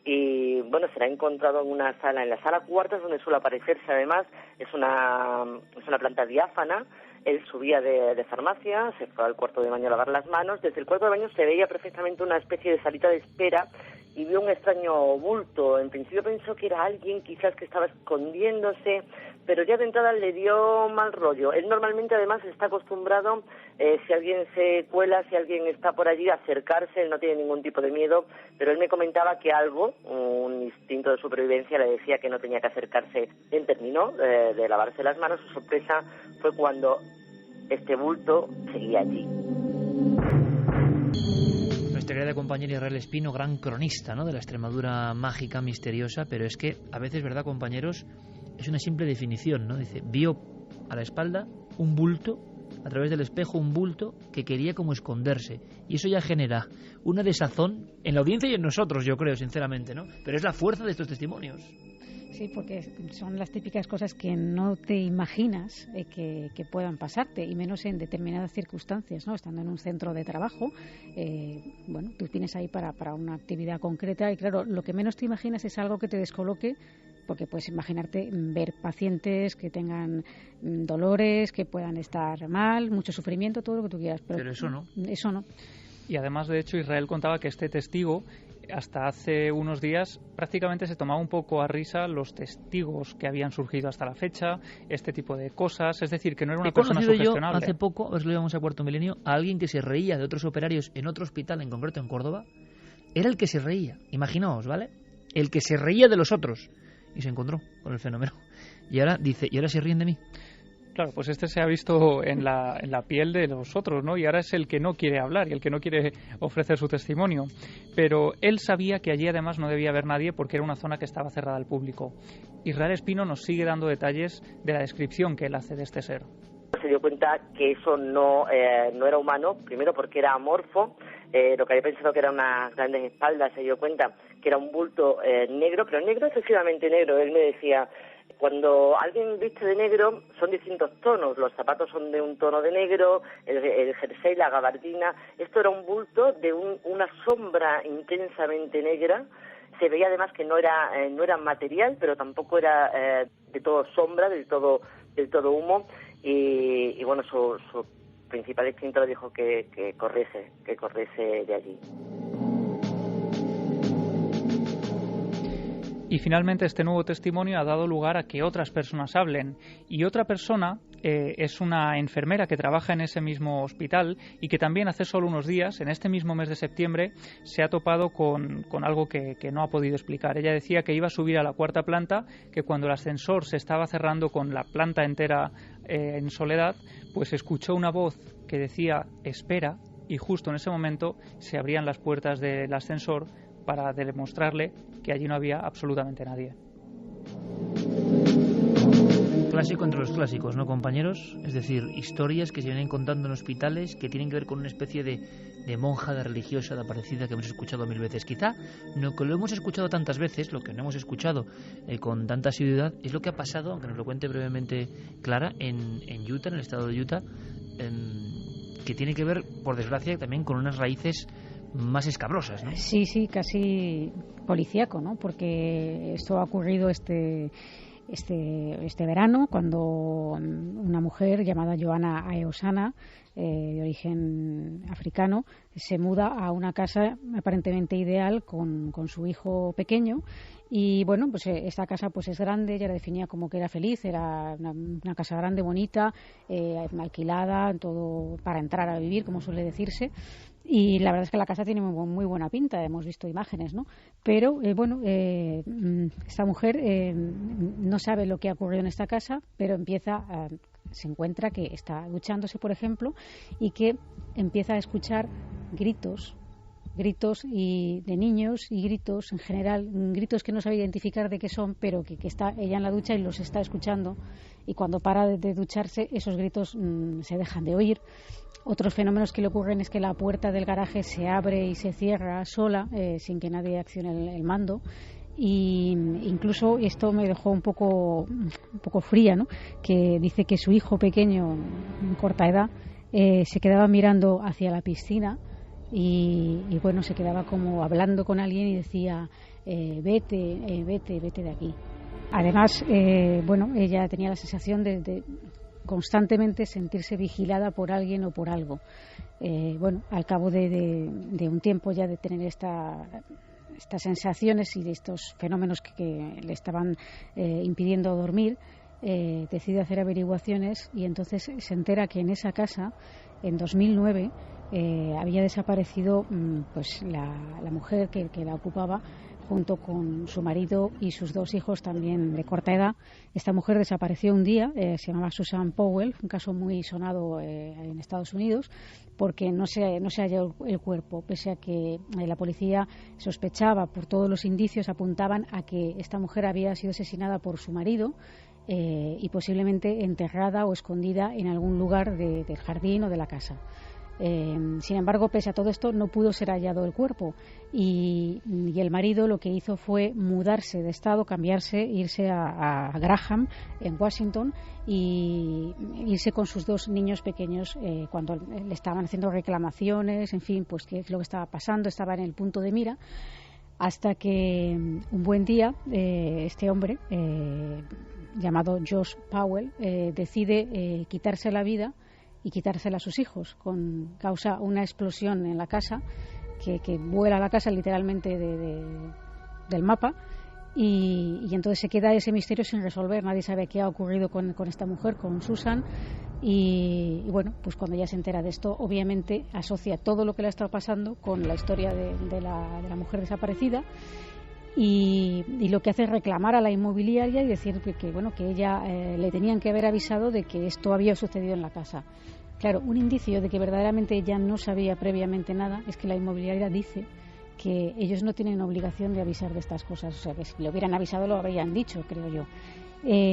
y, bueno, se la ha encontrado en una sala, en la sala cuarta, donde suele aparecerse. Además, es una planta diáfana. Él subía de farmacia, se fue al cuarto de baño a lavar las manos. Desde el cuarto de baño se veía perfectamente una especie de salita de espera y vio un extraño bulto. En principio pensó que era alguien quizás que estaba escondiéndose, pero ya de entrada le dio mal rollo. Él normalmente además está acostumbrado, si alguien se cuela, si alguien está por allí, a acercarse. Él no tiene ningún tipo de miedo, pero él me comentaba que algo, un instinto de supervivencia, le decía que no tenía que acercarse. Él terminó de lavarse las manos. Su sorpresa fue cuando este bulto seguía allí. Nuestra querida compañera Israel Espino, gran cronista, ¿no?, de la Extremadura mágica, misteriosa, pero es que a veces, ¿verdad, compañeros?, es una simple definición, ¿no? Dice, vio a la espalda un bulto, a través del espejo un bulto que quería como esconderse, y eso ya genera una desazón en la audiencia y en nosotros, yo creo, sinceramente, ¿no? Pero es la fuerza de estos testimonios. Sí, porque son las típicas cosas que no te imaginas que puedan pasarte, y menos en determinadas circunstancias, ¿no? Estando en un centro de trabajo, bueno, tú tienes ahí para una actividad concreta y, claro, lo que menos te imaginas es algo que te descoloque, porque puedes imaginarte ver pacientes que tengan dolores, que puedan estar mal, mucho sufrimiento, todo lo que tú quieras. Pero eso no. Eso no. Y además, de hecho, Israel contaba que este testigo, hasta hace unos días, prácticamente se tomaba un poco a risa los testigos que habían surgido hasta la fecha, este tipo de cosas, es decir, que no era una persona sugestionable. Yo hace poco, os lo íbamos a Cuarto Milenio, a alguien que se reía de otros operarios en otro hospital, en concreto en Córdoba. Era el que se reía, imaginaos, ¿vale? El que se reía de los otros. Y se encontró con el fenómeno. Y ahora dice, ¿y ahora se ríen de mí? Claro, pues este se ha visto en la piel de los otros, ¿no? Y ahora es el que no quiere hablar y el que no quiere ofrecer su testimonio. Pero él sabía que allí además no debía haber nadie porque era una zona que estaba cerrada al público. Israel Espino nos sigue dando detalles de la descripción que él hace de este ser. Se dio cuenta que eso no era humano, primero porque era amorfo. Lo que había pensado que eran unas grandes espaldas, se dio cuenta que era un bulto negro, pero negro, excesivamente negro. Él me decía, cuando alguien viste de negro son distintos tonos, los zapatos son de un tono de negro, el jersey, la gabardina. Esto era un bulto de una sombra intensamente negra. Se veía además que no era material, pero tampoco era de todo sombra, del todo humo. Y bueno, su principal instinto le dijo que corriese de allí. Y finalmente este nuevo testimonio ha dado lugar a que otras personas hablen. Y otra persona es una enfermera que trabaja en ese mismo hospital y que también hace solo unos días, en este mismo mes de septiembre, se ha topado con algo que no ha podido explicar. Ella decía que iba a subir a la cuarta planta, que cuando el ascensor se estaba cerrando con la planta entera en soledad, pues escuchó una voz que decía espera, y justo en ese momento se abrían las puertas del ascensor para demostrarle que allí no había absolutamente nadie. clásico entre los clásicos, ¿no, compañeros? Es decir, historias que se vienen contando en hospitales que tienen que ver con una especie de monja, de religiosa, de aparecida que hemos escuchado 1000 veces. Quizá lo que lo hemos escuchado tantas veces, lo que no hemos escuchado con tanta asiduidad, es lo que ha pasado, aunque nos lo cuente brevemente Clara, en Utah, en el estado de Utah, que tiene que ver, por desgracia, también con unas raíces más escabrosas, ¿no? Sí, casi policíaco, ¿no? Porque esto ha ocurrido este verano, cuando una mujer llamada Johanna Aeosana, de origen africano, se muda a una casa aparentemente ideal con su hijo pequeño. Y bueno, pues esta casa pues es grande, ella la definía como que era feliz, era una casa grande, bonita, alquilada, todo para entrar a vivir, como suele decirse. Y la verdad es que la casa tiene muy buena pinta, hemos visto imágenes, ¿no? Pero, esta mujer no sabe lo que ha ocurrido en esta casa, pero se encuentra que está duchándose, por ejemplo, y que empieza a escuchar gritos y de niños y gritos en general, gritos que no sabe identificar de qué son, pero que está ella en la ducha y los está escuchando, y cuando para de ducharse esos gritos se dejan de oír. Otros fenómenos que le ocurren es que la puerta del garaje se abre y se cierra sola, sin que nadie accione el mando. Y incluso esto me dejó un poco fría, ¿no? Que dice que su hijo pequeño, en corta edad, se quedaba mirando hacia la piscina y bueno, se quedaba como hablando con alguien y decía vete de aquí. Además, ella tenía la sensación de constantemente sentirse vigilada por alguien o por algo. Al cabo de un tiempo ya de tener estas sensaciones y de estos fenómenos que le estaban impidiendo dormir, decide hacer averiguaciones y entonces se entera que en esa casa, en 2009, había desaparecido la mujer que la ocupaba, junto con su marido y sus 2 hijos también de corta edad. Esta mujer desapareció un día, se llamaba Susan Powell, un caso muy sonado en Estados Unidos, porque no se halló el cuerpo, pese a que la policía sospechaba, por todos los indicios apuntaban a que esta mujer había sido asesinada por su marido y posiblemente enterrada o escondida en algún lugar del jardín o de la casa. Sin embargo, pese a todo esto, no pudo ser hallado el cuerpo y el marido lo que hizo fue mudarse de estado, cambiarse, irse a Graham, en Washington, y irse con sus 2 niños pequeños cuando le estaban haciendo reclamaciones, en fin, pues qué es lo que estaba pasando, estaba en el punto de mira, hasta que un buen día este hombre, llamado Josh Powell, decide quitarse la vida y quitársela a sus hijos, causa una explosión en la casa que vuela la casa literalmente del mapa y entonces se queda ese misterio sin resolver. Nadie sabe qué ha ocurrido con esta mujer, con Susan, y bueno, pues cuando ella se entera de esto, obviamente asocia todo lo que le ha estado pasando con la historia de la mujer desaparecida. Y lo que hace es reclamar a la inmobiliaria y decir que ella le tenían que haber avisado de que esto había sucedido en la casa. Claro, un indicio de que verdaderamente ella no sabía previamente nada es que la inmobiliaria dice que ellos no tienen obligación de avisar de estas cosas, o sea, que si le hubieran avisado lo habrían dicho, creo yo.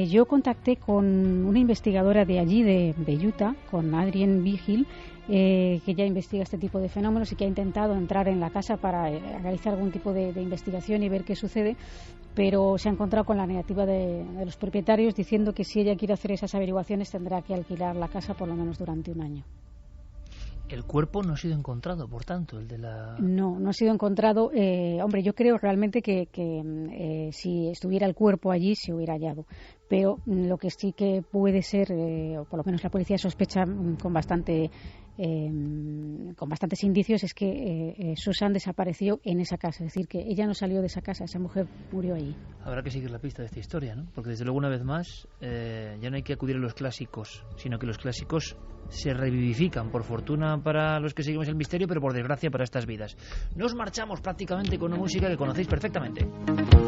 Yo contacté con una investigadora de allí, de Utah, con Adrienne Vigil, que ya investiga este tipo de fenómenos y que ha intentado entrar en la casa para realizar algún tipo de investigación y ver qué sucede, pero se ha encontrado con la negativa de los propietarios, diciendo que si ella quiere hacer esas averiguaciones tendrá que alquilar la casa por lo menos durante un año. El cuerpo no ha sido encontrado, por tanto, el de la... No ha sido encontrado. Hombre, yo creo realmente que si estuviera el cuerpo allí se hubiera hallado. Pero lo que sí que puede ser, o por lo menos la policía sospecha con bastantes indicios, es que Susan desapareció en esa casa. Es decir, que ella no salió de esa casa, esa mujer murió allí. Habrá que seguir la pista de esta historia, ¿no? Porque desde luego, una vez más, ya no hay que acudir a los clásicos, sino que los clásicos se revivifican, por fortuna para los que seguimos el misterio, pero por desgracia para estas vidas. Nos marchamos prácticamente con una música que conocéis perfectamente.